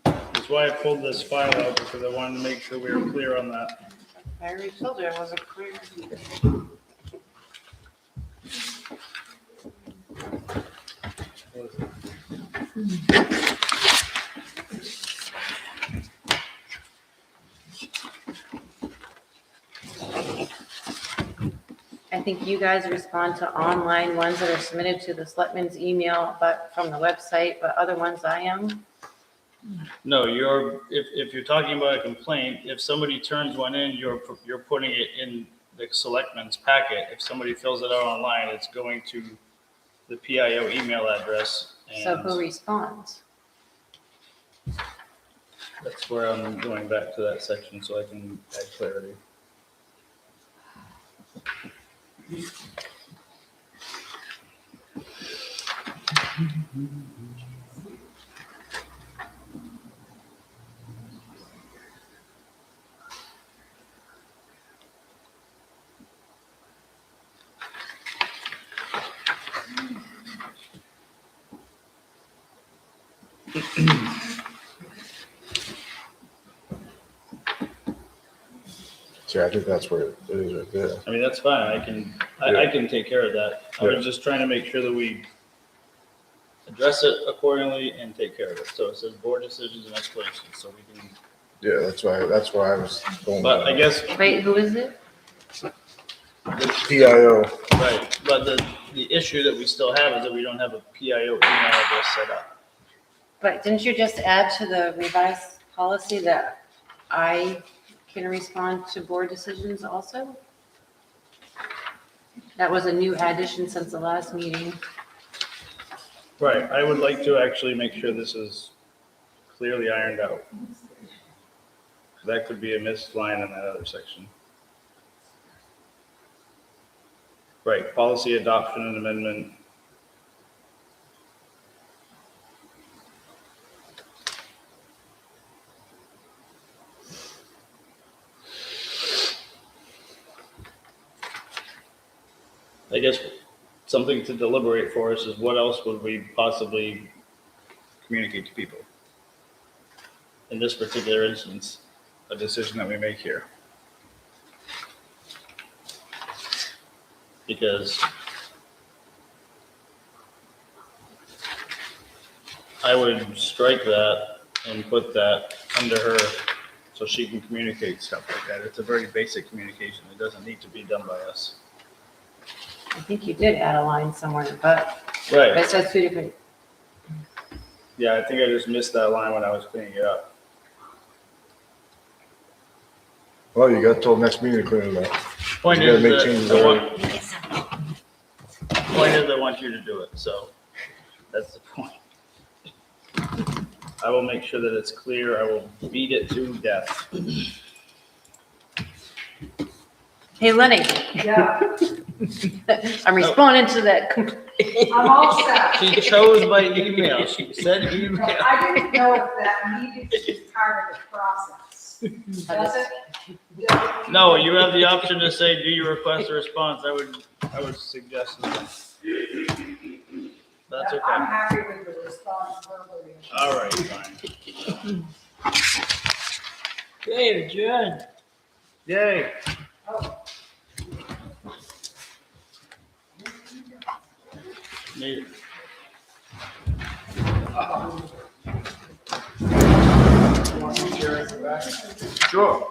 That's why I pulled this file out, because I wanted to make sure we were clear on that. I already told you I wasn't clear. I think you guys respond to online ones that are submitted to the selectmen's email, but from the website, but other ones I am. No, if you're talking about a complaint, if somebody turns one in, you're putting it in the selectmen's packet. If somebody fills it out online, it's going to the PIO email address. So who And responds? that's where I'm going back to that section so I can add clarity. See, I think that's where it is right there. I mean, that's fine, I can take care of that. I Yeah. was just trying to make sure that we address it accordingly and take care of it. So it says board decisions and explanations, so we can, Yeah, that's why I was going. but I guess, Wait, who is it? PIO. right, but the issue that we still have is that we don't have a PIO email address set up. But didn't you just add to the revised policy that I can respond to board decisions also? That was a new addition since the last meeting. Right, I would like to actually make sure this is clearly ironed out. That could be a missed line in that other section. Right, policy adoption and amendment. I guess something to deliberate for us is what else would we possibly communicate to people? In this particular instance, a decision that we make here. Because I would strike that and put that under her so she can communicate stuff like that. It's a very basic communication. It doesn't need to be done by us. I think you did add a line somewhere, but Right. it says two different, Yeah, I think I just missed that line when I was cleaning it up. Well, you got till next meeting to clean it up. Point You is gotta make that changes I already. want you to do it, so that's the point. I will make sure that it's clear. I will beat it to death. hey Lenny, Yeah, I'm responding to that complaint. I'm all set. She chose by email. She said email. I didn't know if that needed to be part of the process. Does it? No, you have the option to say, do you request a response? I would suggest that. That's I'm okay. happy with the response verbally. All right, fine. Okay, adjourned. Yay. Oh, Need- Sure.